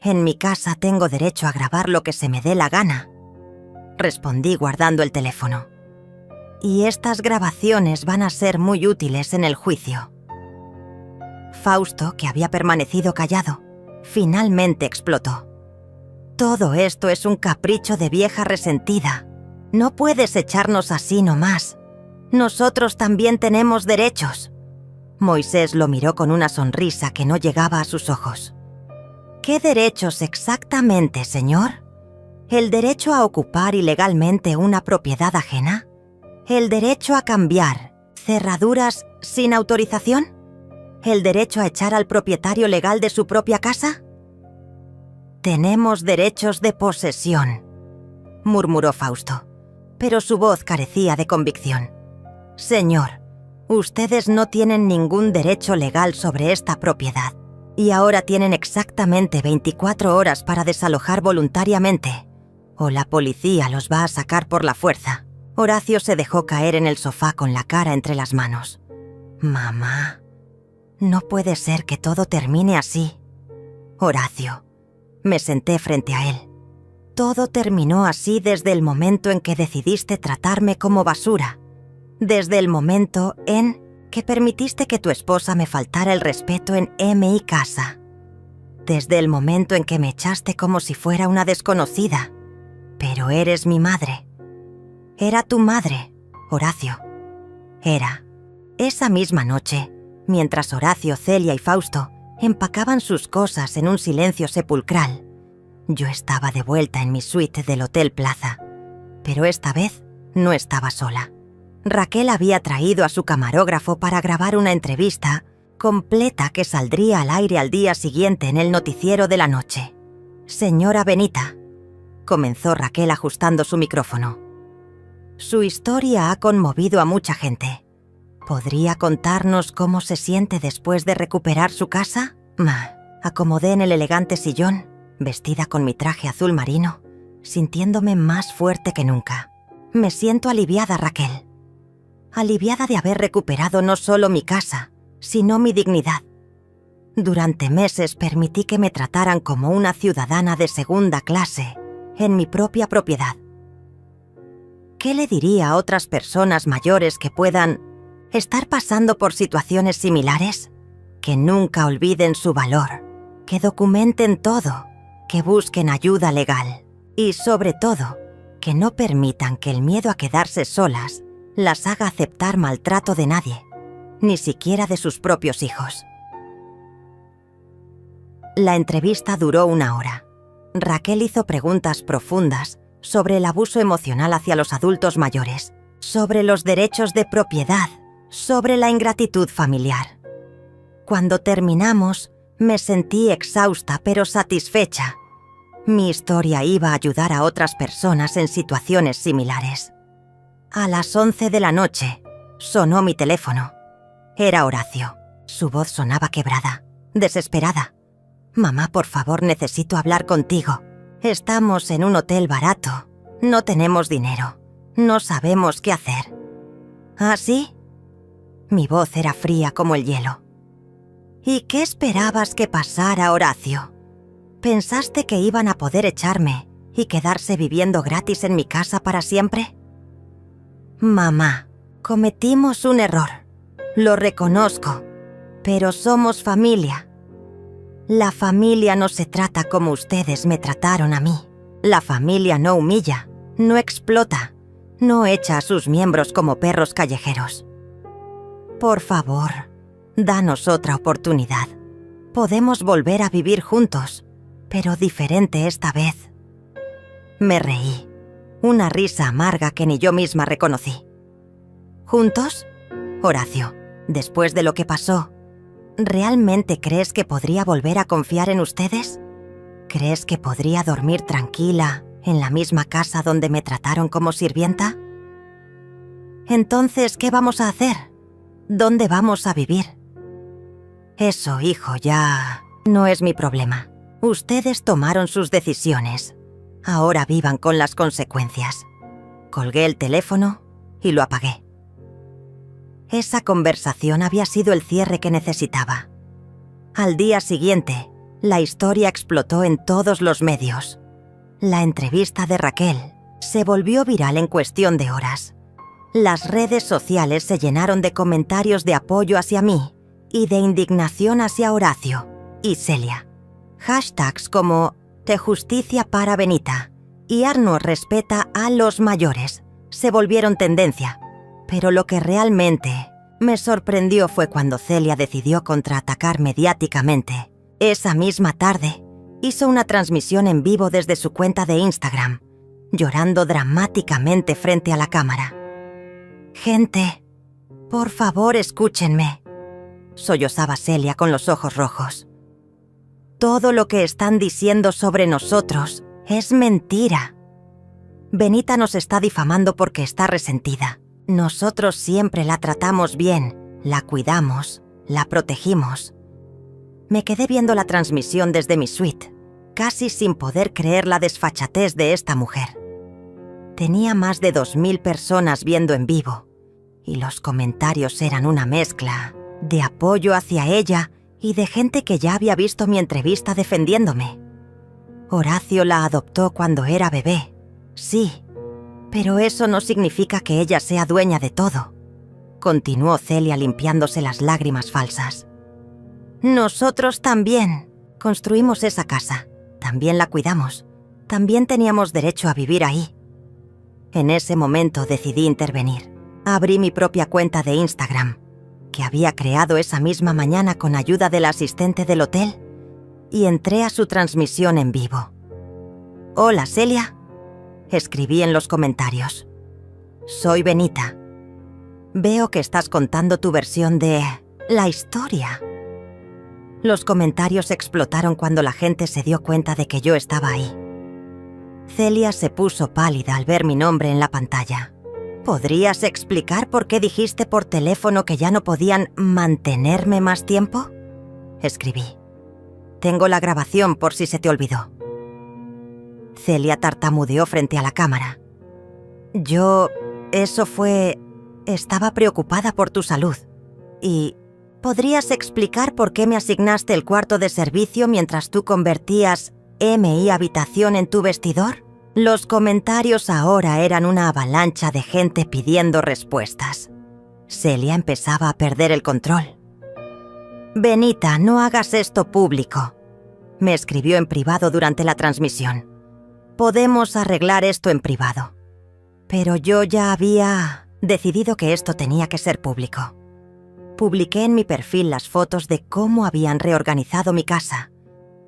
En mi casa tengo derecho a grabar lo que se me dé la gana, respondí guardando el teléfono. Y estas grabaciones van a ser muy útiles en el juicio. Fausto, que había permanecido callado, finalmente explotó. Todo esto es un capricho de vieja resentida. No puedes echarnos así nomás. Nosotros también tenemos derechos. Moisés lo miró con una sonrisa que no llegaba a sus ojos. ¿Qué derechos exactamente, señor? ¿El derecho a ocupar ilegalmente una propiedad ajena? ¿El derecho a cambiar cerraduras sin autorización? ¿El derecho a echar al propietario legal de su propia casa? Tenemos derechos de posesión, murmuró Fausto, pero su voz carecía de convicción. Señor, ustedes no tienen ningún derecho legal sobre esta propiedad y ahora tienen exactamente 24 horas para desalojar voluntariamente o la policía los va a sacar por la fuerza. Horacio se dejó caer en el sofá con la cara entre las manos. Mamá, no puede ser que todo termine así. Horacio, me senté frente a él. Todo terminó así desde el momento en que decidiste tratarme como basura. Desde el momento en que permitiste que tu esposa me faltara el respeto en mi casa. Desde el momento en que me echaste como si fuera una desconocida. Pero eres mi madre. Era tu madre, Horacio. Era. Esa misma noche, mientras Horacio, Celia y Fausto empacaban sus cosas en un silencio sepulcral, yo estaba de vuelta en mi suite del Hotel Plaza, pero esta vez no estaba sola. Raquel había traído a su camarógrafo para grabar una entrevista completa que saldría al aire al día siguiente en el noticiero de la noche. Señora Benita, comenzó Raquel ajustando su micrófono. Su historia ha conmovido a mucha gente. ¿Podría contarnos cómo se siente después de recuperar su casa? Acomodé en el elegante sillón, vestida con mi traje azul marino, sintiéndome más fuerte que nunca. Me siento aliviada, Raquel. Aliviada de haber recuperado no solo mi casa, sino mi dignidad. Durante meses permití que me trataran como una ciudadana de segunda clase en mi propia propiedad. ¿Qué le diría a otras personas mayores que puedan estar pasando por situaciones similares? Que nunca olviden su valor, que documenten todo, que busquen ayuda legal y, sobre todo, que no permitan que el miedo a quedarse solas las haga aceptar maltrato de nadie, ni siquiera de sus propios hijos. La entrevista duró 1 hora. Raquel hizo preguntas profundas sobre el abuso emocional hacia los adultos mayores, sobre los derechos de propiedad, sobre la ingratitud familiar. Cuando terminamos, me sentí exhausta pero satisfecha. Mi historia iba a ayudar a otras personas en situaciones similares. A las 11 de la noche, sonó mi teléfono. Era Horacio. Su voz sonaba quebrada, desesperada. «Mamá, por favor, necesito hablar contigo. Estamos en un hotel barato. No tenemos dinero. No sabemos qué hacer». «¿Ah, sí?» Mi voz era fría como el hielo. «¿Y qué esperabas que pasara, Horacio? ¿Pensaste que iban a poder echarme y quedarse viviendo gratis en mi casa para siempre?» «Mamá, cometimos un error. Lo reconozco. Pero somos familia. La familia no se trata como ustedes me trataron a mí. La familia no humilla, no explota, no echa a sus miembros como perros callejeros. Por favor, danos otra oportunidad. Podemos volver a vivir juntos, pero diferente esta vez». Me reí, una risa amarga que ni yo misma reconocí. «¿Juntos? Horacio, después de lo que pasó, ¿realmente crees que podría volver a confiar en ustedes? ¿Crees que podría dormir tranquila en la misma casa donde me trataron como sirvienta? Entonces, ¿qué vamos a hacer? ¿Dónde vamos a vivir?» «Eso, hijo, ya no es mi problema. Ustedes tomaron sus decisiones. Ahora vivan con las consecuencias». Colgué el teléfono y lo apagué. Esa conversación había sido el cierre que necesitaba. Al día siguiente, la historia explotó en todos los medios. La entrevista de Raquel se volvió viral en cuestión de horas. Las redes sociales se llenaron de comentarios de apoyo hacia mí y de indignación hacia Horacio y Celia. Hashtags como «Te justicia para Benita» y «Arno respeta a los mayores» se volvieron tendencia. Pero lo que realmente me sorprendió fue cuando Celia decidió contraatacar mediáticamente. Esa misma tarde, hizo una transmisión en vivo desde su cuenta de Instagram, llorando dramáticamente frente a la cámara. «Gente, por favor, escúchenme», sollozaba Celia con los ojos rojos. «Todo lo que están diciendo sobre nosotros es mentira. Benita nos está difamando porque está resentida. Nosotros siempre la tratamos bien, la cuidamos, la protegimos». Me quedé viendo la transmisión desde mi suite, casi sin poder creer la desfachatez de esta mujer. Tenía más de 2000 personas viendo en vivo, y los comentarios eran una mezcla de apoyo hacia ella y de gente que ya había visto mi entrevista defendiéndome. Horacio la adoptó cuando era bebé, sí, pero eso no significa que ella sea dueña de todo, continuó Celia limpiándose las lágrimas falsas. «Nosotros también construimos esa casa, también la cuidamos, también teníamos derecho a vivir ahí». En ese momento decidí intervenir. Abrí mi propia cuenta de Instagram, que había creado esa misma mañana con ayuda del asistente del hotel, y entré a su transmisión en vivo. «Hola, Celia», escribí en los comentarios. «Soy Benita. Veo que estás contando tu versión de la historia». Los comentarios explotaron cuando la gente se dio cuenta de que yo estaba ahí. Celia se puso pálida al ver mi nombre en la pantalla. «¿Podrías explicar por qué dijiste por teléfono que ya no podían mantenerme más tiempo?», escribí. «Tengo la grabación por si se te olvidó». Celia tartamudeó frente a la cámara. Estaba preocupada por tu salud. Y ¿podrías explicar por qué me asignaste el cuarto de servicio mientras tú convertías MI habitación en tu vestidor?» Los comentarios ahora eran una avalancha de gente pidiendo respuestas. Celia empezaba a perder el control. «Benita, no hagas esto público», me escribió en privado durante la transmisión. «Podemos arreglar esto en privado». Pero yo ya había Decidido que esto tenía que ser público. Publiqué en mi perfil las fotos de cómo habían reorganizado mi casa,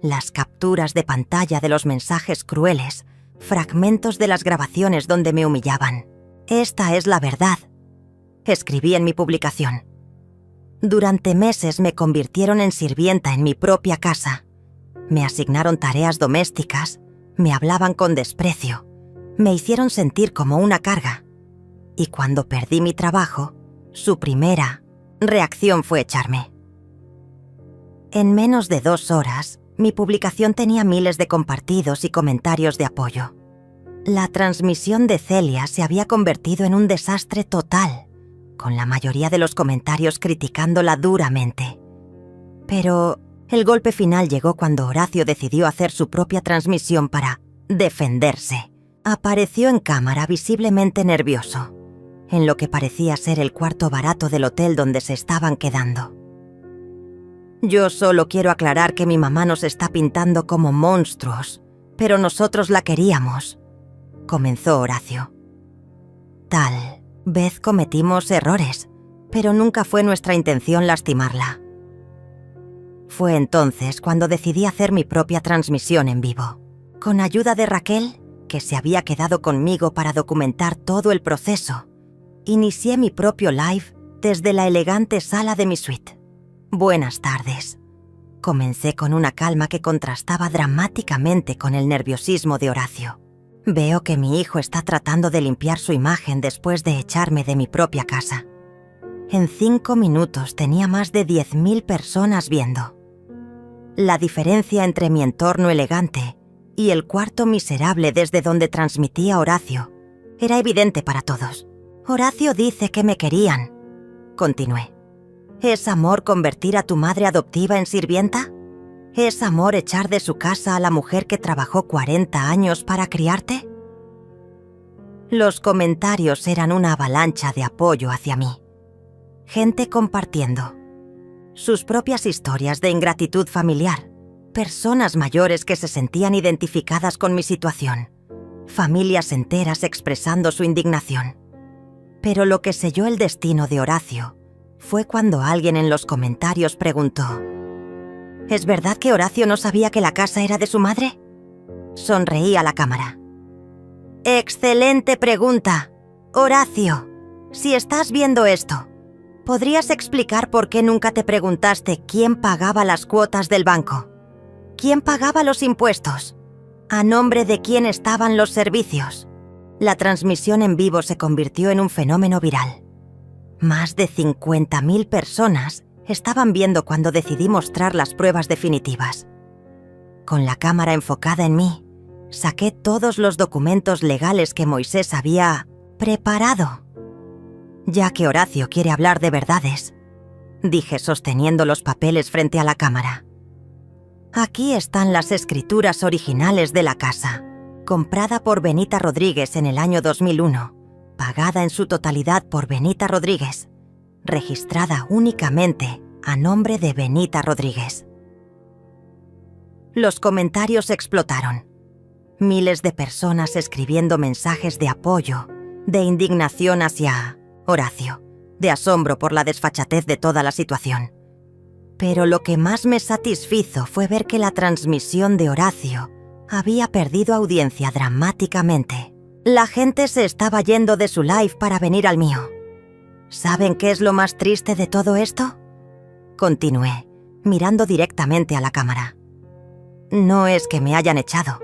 las capturas de pantalla de los mensajes crueles, fragmentos de las grabaciones donde me humillaban. Esta es la verdad, escribí en mi publicación. Durante meses me convirtieron en sirvienta en mi propia casa. Me asignaron tareas domésticas, me hablaban con desprecio, me hicieron sentir como una carga. Y cuando perdí mi trabajo, su primera reacción fue echarme. En menos de 2 horas, mi publicación tenía miles de compartidos y comentarios de apoyo. La transmisión de Celia se había convertido en un desastre total, con la mayoría de los comentarios criticándola duramente. Pero el golpe final llegó cuando Horacio decidió hacer su propia transmisión para defenderse. Apareció en cámara visiblemente nervioso, en lo que parecía ser el cuarto barato del hotel donde se estaban quedando. Yo solo quiero aclarar que mi mamá nos está pintando como monstruos, pero nosotros la queríamos, comenzó Horacio. Tal vez cometimos errores, pero nunca fue nuestra intención lastimarla. Fue entonces cuando decidí hacer mi propia transmisión en vivo. Con ayuda de Raquel, que se había quedado conmigo para documentar todo el proceso, inicié mi propio live desde la elegante sala de mi suite. Buenas tardes. Comencé con una calma que contrastaba dramáticamente con el nerviosismo de Horacio. Veo que mi hijo está tratando de limpiar su imagen después de echarme de mi propia casa. En 5 minutos tenía más de 10.000 personas viendo. La diferencia entre mi entorno elegante y el cuarto miserable desde donde transmitía Horacio era evidente para todos. Horacio dice que me querían, continué. ¿Es amor convertir a tu madre adoptiva en sirvienta? ¿Es amor echar de su casa a la mujer que trabajó 40 años para criarte? Los comentarios eran una avalancha de apoyo hacia mí. Gente compartiendo sus propias historias de ingratitud familiar, personas mayores que se sentían identificadas con mi situación, familias enteras expresando su indignación. Pero lo que selló el destino de Horacio fue cuando alguien en los comentarios preguntó: ¿es verdad que Horacio no sabía que la casa era de su madre? Sonreí a la cámara. ¡Excelente pregunta! Horacio, si estás viendo esto, ¿podrías explicar por qué nunca te preguntaste quién pagaba las cuotas del banco? ¿Quién pagaba los impuestos? ¿A nombre de quién estaban los servicios? La transmisión en vivo se convirtió en un fenómeno viral. Más de 50.000 personas estaban viendo cuando decidí mostrar las pruebas definitivas. Con la cámara enfocada en mí, saqué todos los documentos legales que Moisés había preparado. Ya que Horacio quiere hablar de verdades, dije sosteniendo los papeles frente a la cámara. Aquí están las escrituras originales de la casa, comprada por Benita Rodríguez en el año 2001, pagada en su totalidad por Benita Rodríguez, registrada únicamente a nombre de Benita Rodríguez. Los comentarios explotaron. Miles de personas escribiendo mensajes de apoyo, de indignación hacia Horacio, de asombro por la desfachatez de toda la situación. Pero lo que más me satisfizo fue ver que la transmisión de Horacio había perdido audiencia dramáticamente. La gente se estaba yendo de su live para venir al mío. ¿Saben qué es lo más triste de todo esto? Continué, mirando directamente a la cámara. No es que me hayan echado.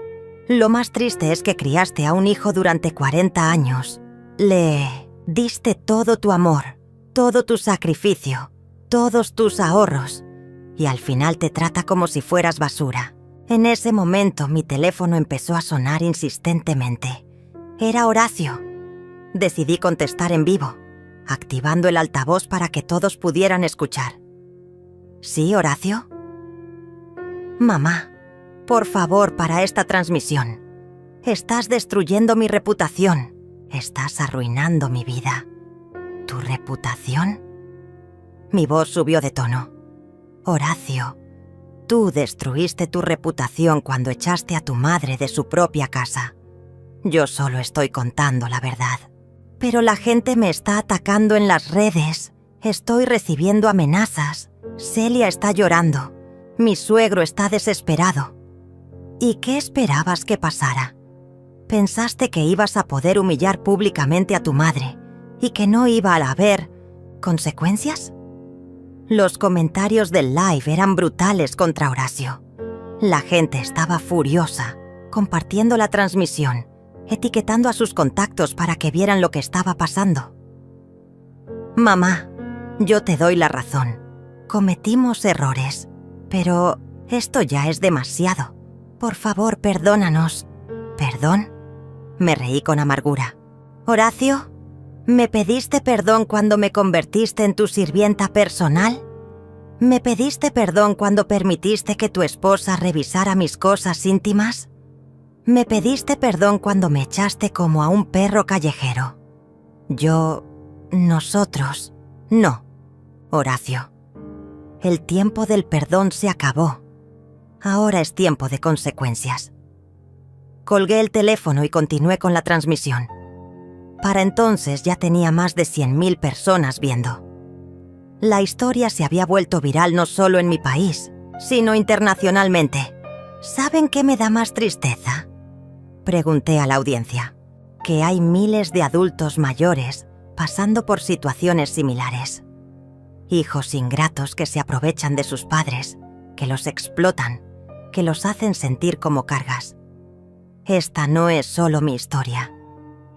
Lo más triste es que criaste a un hijo durante 40 años. Le diste todo tu amor, todo tu sacrificio, todos tus ahorros, y al final te trata como si fueras basura. En ese momento mi teléfono empezó a sonar insistentemente. Era Horacio. Decidí contestar en vivo, activando el altavoz para que todos pudieran escuchar. ¿Sí, Horacio? Mamá, por favor, para esta transmisión. Estás destruyendo mi reputación. Estás arruinando mi vida. ¿Tu reputación? Mi voz subió de tono. Horacio, tú destruiste tu reputación cuando echaste a tu madre de su propia casa. Yo solo estoy contando la verdad. Pero la gente me está atacando en las redes. Estoy recibiendo amenazas. Celia está llorando. Mi suegro está desesperado. ¿Y qué esperabas que pasara? ¿Pensaste que ibas a poder humillar públicamente a tu madre y que no iba a haber consecuencias? Los comentarios del live eran brutales contra Horacio. La gente estaba furiosa, compartiendo la transmisión, etiquetando a sus contactos para que vieran lo que estaba pasando. Mamá, yo te doy la razón. Cometimos errores, pero esto ya es demasiado. Por favor, perdónanos. ¿Perdón? Me reí con amargura. Horacio, ¿me pediste perdón cuando me convertiste en tu sirvienta personal? ¿Me pediste perdón cuando permitiste que tu esposa revisara mis cosas íntimas? ¿Me pediste perdón cuando me echaste como a un perro callejero? Nosotros. No, Horacio. El tiempo del perdón se acabó. Ahora es tiempo de consecuencias. Colgué el teléfono y continué con la transmisión. Para entonces ya tenía más de 100.000 personas viendo. La historia se había vuelto viral no solo en mi país, sino internacionalmente. ¿Saben qué me da más tristeza? Pregunté a la audiencia. Que hay miles de adultos mayores pasando por situaciones similares. Hijos ingratos que se aprovechan de sus padres, que los explotan, que los hacen sentir como cargas. Esta no es solo mi historia.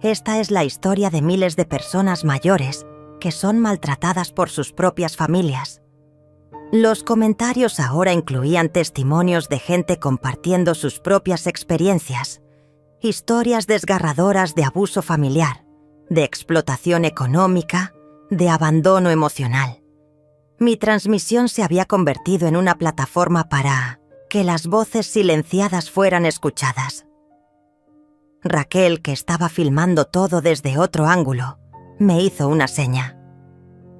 Esta es la historia de miles de personas mayores que son maltratadas por sus propias familias. Los comentarios ahora incluían testimonios de gente compartiendo sus propias experiencias, historias desgarradoras de abuso familiar, de explotación económica, de abandono emocional. Mi transmisión se había convertido en una plataforma para que las voces silenciadas fueran escuchadas. Raquel, que estaba filmando todo desde otro ángulo, me hizo una seña.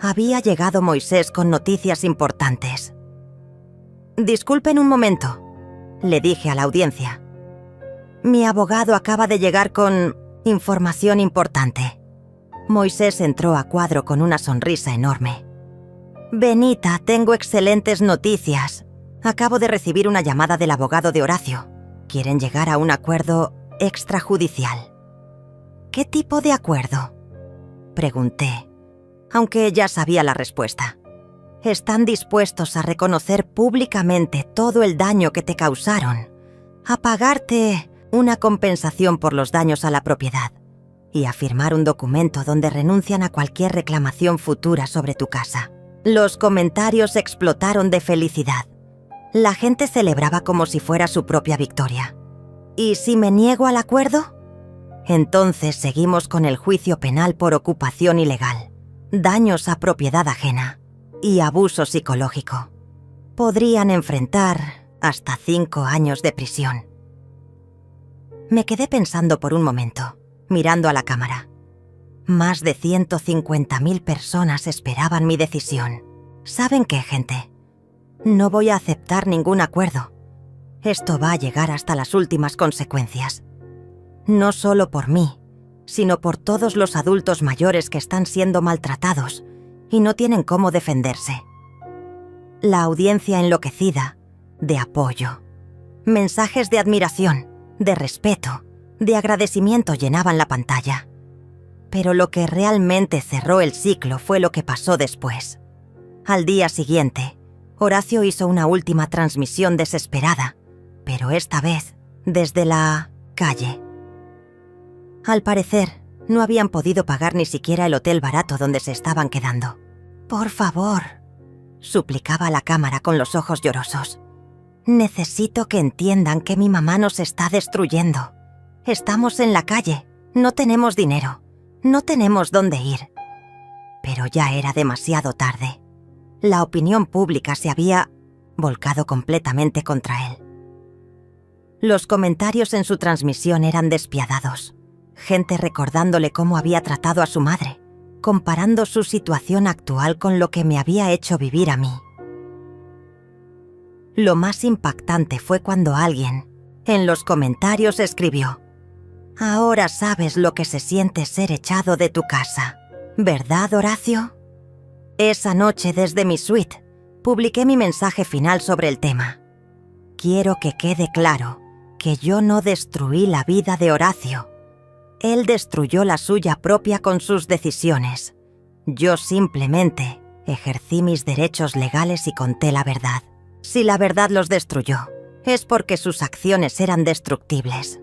Había llegado Moisés con noticias importantes. «Disculpen un momento», le dije a la audiencia. «Mi abogado acaba de llegar con información importante». Moisés entró a cuadro con una sonrisa enorme. «Benita, tengo excelentes noticias. Acabo de recibir una llamada del abogado de Horacio. Quieren llegar a un acuerdo extrajudicial». «¿Qué tipo de acuerdo?», pregunté, aunque ya sabía la respuesta. «Están dispuestos a reconocer públicamente todo el daño que te causaron, a pagarte una compensación por los daños a la propiedad y a firmar un documento donde renuncian a cualquier reclamación futura sobre tu casa». Los comentarios explotaron de felicidad. La gente celebraba como si fuera su propia victoria. ¿Y si me niego al acuerdo? Entonces seguimos con el juicio penal por ocupación ilegal, daños a propiedad ajena y abuso psicológico. Podrían enfrentar hasta 5 años de prisión. Me quedé pensando por un momento, mirando a la cámara. Más de 150.000 personas esperaban mi decisión. ¿Saben qué, gente? No voy a aceptar ningún acuerdo. Esto va a llegar hasta las últimas consecuencias. No solo por mí, sino por todos los adultos mayores que están siendo maltratados y no tienen cómo defenderse. La audiencia enloquecida, de apoyo. Mensajes de admiración, de respeto, de agradecimiento llenaban la pantalla. Pero lo que realmente cerró el ciclo fue lo que pasó después. Al día siguiente, Horacio hizo una última transmisión desesperada, pero esta vez desde la calle. Al parecer, no habían podido pagar ni siquiera el hotel barato donde se estaban quedando. «Por favor», suplicaba a la cámara con los ojos llorosos. «Necesito que entiendan que mi mamá nos está destruyendo. Estamos en la calle, no tenemos dinero. No tenemos dónde ir». Pero ya era demasiado tarde. La opinión pública se había volcado completamente contra él. Los comentarios en su transmisión eran despiadados. Gente recordándole cómo había tratado a su madre, comparando su situación actual con lo que me había hecho vivir a mí. Lo más impactante fue cuando alguien, en los comentarios, escribió: Ahora sabes lo que se siente ser echado de tu casa, ¿verdad, Horacio? Esa noche, desde mi suite, publiqué mi mensaje final sobre el tema. Quiero que quede claro que yo no destruí la vida de Horacio. Él destruyó la suya propia con sus decisiones. Yo simplemente ejercí mis derechos legales y conté la verdad. Si la verdad los destruyó, es porque sus acciones eran destructibles.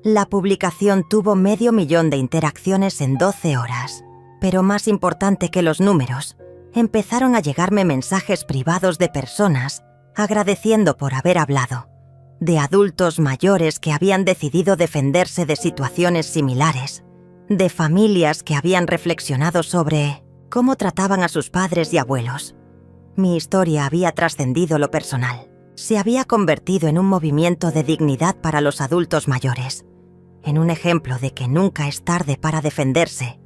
La publicación tuvo 500.000 de interacciones en 12 horas, pero más importante que los números, empezaron a llegarme mensajes privados de personas agradeciendo por haber hablado, de adultos mayores que habían decidido defenderse de situaciones similares, de familias que habían reflexionado sobre cómo trataban a sus padres y abuelos. Mi historia había trascendido lo personal. Se había convertido en un movimiento de dignidad para los adultos mayores, en un ejemplo de que nunca es tarde para defenderse,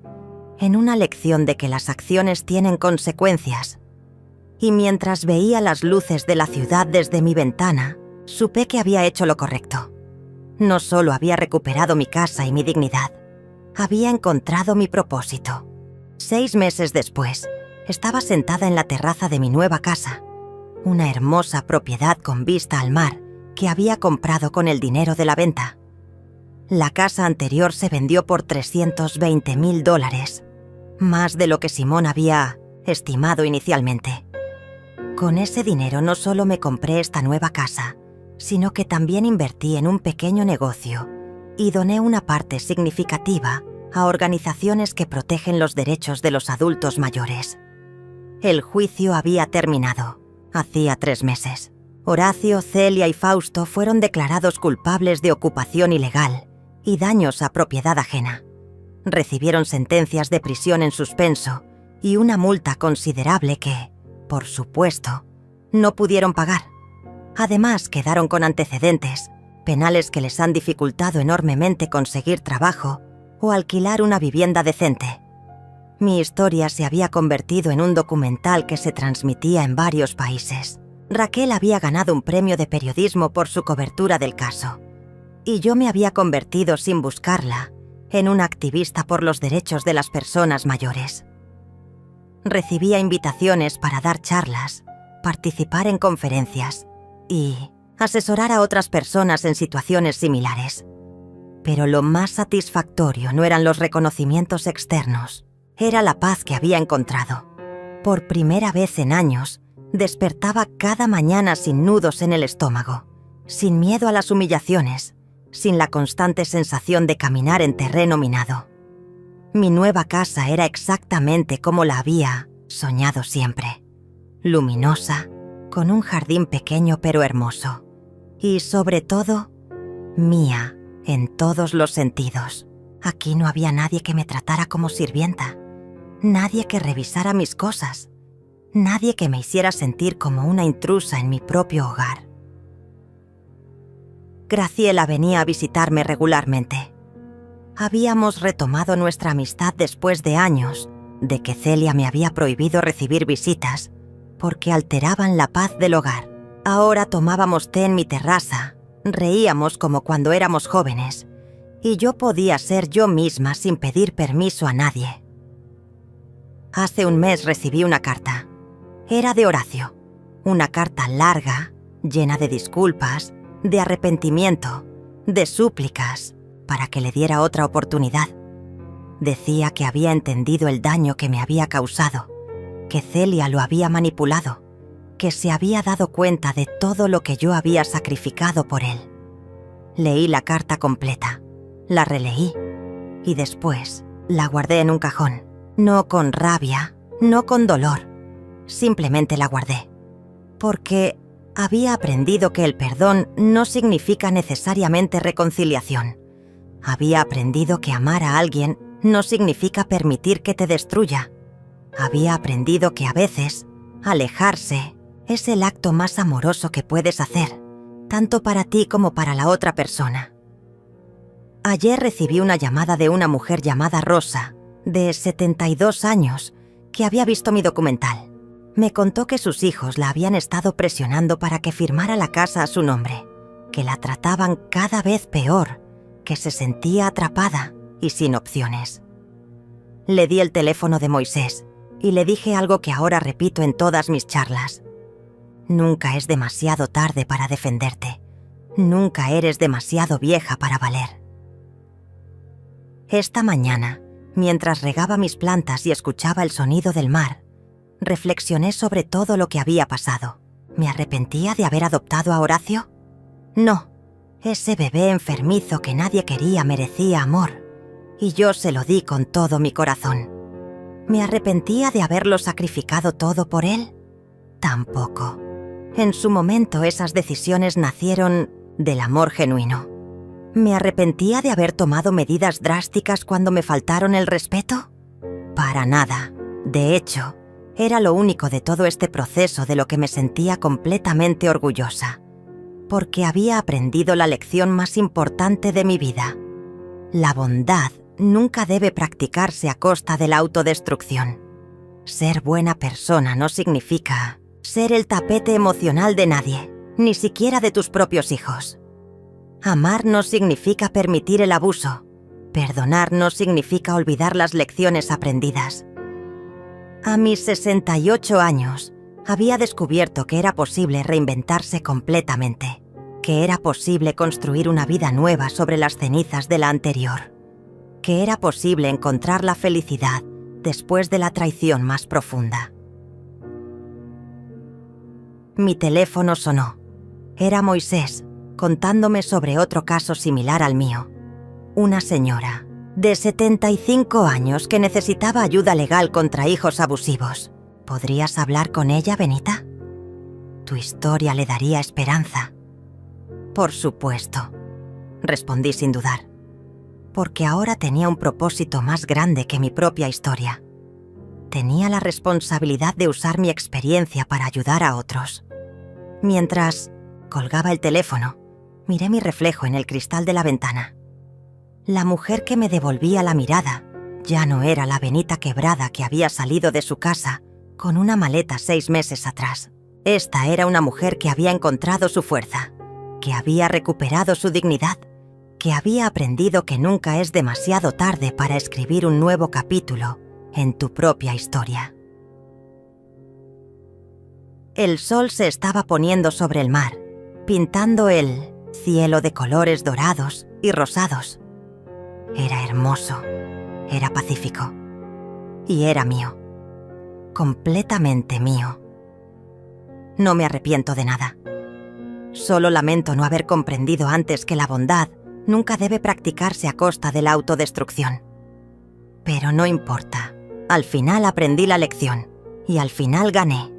en una lección de que las acciones tienen consecuencias. Y mientras veía las luces de la ciudad desde mi ventana, supe que había hecho lo correcto. No solo había recuperado mi casa y mi dignidad, había encontrado mi propósito. 6 meses después, estaba sentada en la terraza de mi nueva casa, una hermosa propiedad con vista al mar que había comprado con el dinero de la venta. La casa anterior se vendió por $320,000, más de lo que Simón había estimado inicialmente. Con ese dinero no solo me compré esta nueva casa, sino que también invertí en un pequeño negocio y doné una parte significativa a organizaciones que protegen los derechos de los adultos mayores. El juicio había terminado. Hacía 3 meses. Horacio, Celia y Fausto fueron declarados culpables de ocupación ilegal y daños a propiedad ajena. Recibieron sentencias de prisión en suspenso y una multa considerable que, por supuesto, no pudieron pagar. Además, quedaron con antecedentes, penales que les han dificultado enormemente conseguir trabajo o alquilar una vivienda decente. Mi historia se había convertido en un documental que se transmitía en varios países. Raquel había ganado un premio de periodismo por su cobertura del caso, y yo me había convertido, sin buscarla, en una activista por los derechos de las personas mayores. Recibía invitaciones para dar charlas, participar en conferencias y asesorar a otras personas en situaciones similares. Pero lo más satisfactorio no eran los reconocimientos externos, era la paz que había encontrado. Por primera vez en años, despertaba cada mañana sin nudos en el estómago, sin miedo a las humillaciones, sin la constante sensación de caminar en terreno minado. Mi nueva casa era exactamente como la había soñado siempre, luminosa, con un jardín pequeño pero hermoso, y sobre todo, mía en todos los sentidos. Aquí no había nadie que me tratara como sirvienta, nadie que revisara mis cosas, nadie que me hiciera sentir como una intrusa en mi propio hogar. Graciela venía a visitarme regularmente. Habíamos retomado nuestra amistad después de años de que Celia me había prohibido recibir visitas porque alteraban la paz del hogar. Ahora tomábamos té en mi terraza, reíamos como cuando éramos jóvenes, y yo podía ser yo misma sin pedir permiso a nadie. Hace un mes recibí una carta. Era de Horacio. Una carta larga, llena de disculpas, de arrepentimiento, de súplicas, para que le diera otra oportunidad. Decía que había entendido el daño que me había causado, que Celia lo había manipulado, que se había dado cuenta de todo lo que yo había sacrificado por él. Leí la carta completa, la releí y después la guardé en un cajón. No con rabia, no con dolor, simplemente la guardé. Porque había aprendido que el perdón no significa necesariamente reconciliación. Había aprendido que amar a alguien no significa permitir que te destruya. Había aprendido que a veces, alejarse es el acto más amoroso que puedes hacer, tanto para ti como para la otra persona. Ayer recibí una llamada de una mujer llamada Rosa, de 72 años, que había visto mi documental. Me contó que sus hijos la habían estado presionando para que firmara la casa a su nombre, que la trataban cada vez peor, que se sentía atrapada y sin opciones. Le di el teléfono de Moisés y le dije algo que ahora repito en todas mis charlas. Nunca es demasiado tarde para defenderte. Nunca eres demasiado vieja para valer. Esta mañana, mientras regaba mis plantas y escuchaba el sonido del mar, reflexioné sobre todo lo que había pasado. ¿Me arrepentía de haber adoptado a Horacio? No. Ese bebé enfermizo que nadie quería merecía amor, y yo se lo di con todo mi corazón. ¿Me arrepentía de haberlo sacrificado todo por él? Tampoco. En su momento esas decisiones nacieron del amor genuino. ¿Me arrepentía de haber tomado medidas drásticas cuando me faltaron el respeto? Para nada. De hecho, era lo único de todo este proceso de lo que me sentía completamente orgullosa, porque había aprendido la lección más importante de mi vida. La bondad nunca debe practicarse a costa de la autodestrucción. Ser buena persona no significa ser el tapete emocional de nadie, ni siquiera de tus propios hijos. Amar no significa permitir el abuso. Perdonar no significa olvidar las lecciones aprendidas. A mis 68 años, había descubierto que era posible reinventarse completamente, que era posible construir una vida nueva sobre las cenizas de la anterior, que era posible encontrar la felicidad después de la traición más profunda. Mi teléfono sonó. Era Moisés, contándome sobre otro caso similar al mío. Una señora de 75 años que necesitaba ayuda legal contra hijos abusivos. ¿Podrías hablar con ella, Benita? Tu historia le daría esperanza. Por supuesto, respondí sin dudar, porque ahora tenía un propósito más grande que mi propia historia. Tenía la responsabilidad de usar mi experiencia para ayudar a otros. Mientras colgaba el teléfono, miré mi reflejo en el cristal de la ventana. La mujer que me devolvía la mirada ya no era la Benita quebrada que había salido de su casa con una maleta 6 meses atrás. Esta era una mujer que había encontrado su fuerza, que había recuperado su dignidad, que había aprendido que nunca es demasiado tarde para escribir un nuevo capítulo en tu propia historia. El sol se estaba poniendo sobre el mar, pintando el cielo de colores dorados y rosados. Era hermoso, era pacífico y era mío, completamente mío. No me arrepiento de nada. Solo lamento no haber comprendido antes que la bondad nunca debe practicarse a costa de la autodestrucción. Pero no importa, al final aprendí la lección y al final gané.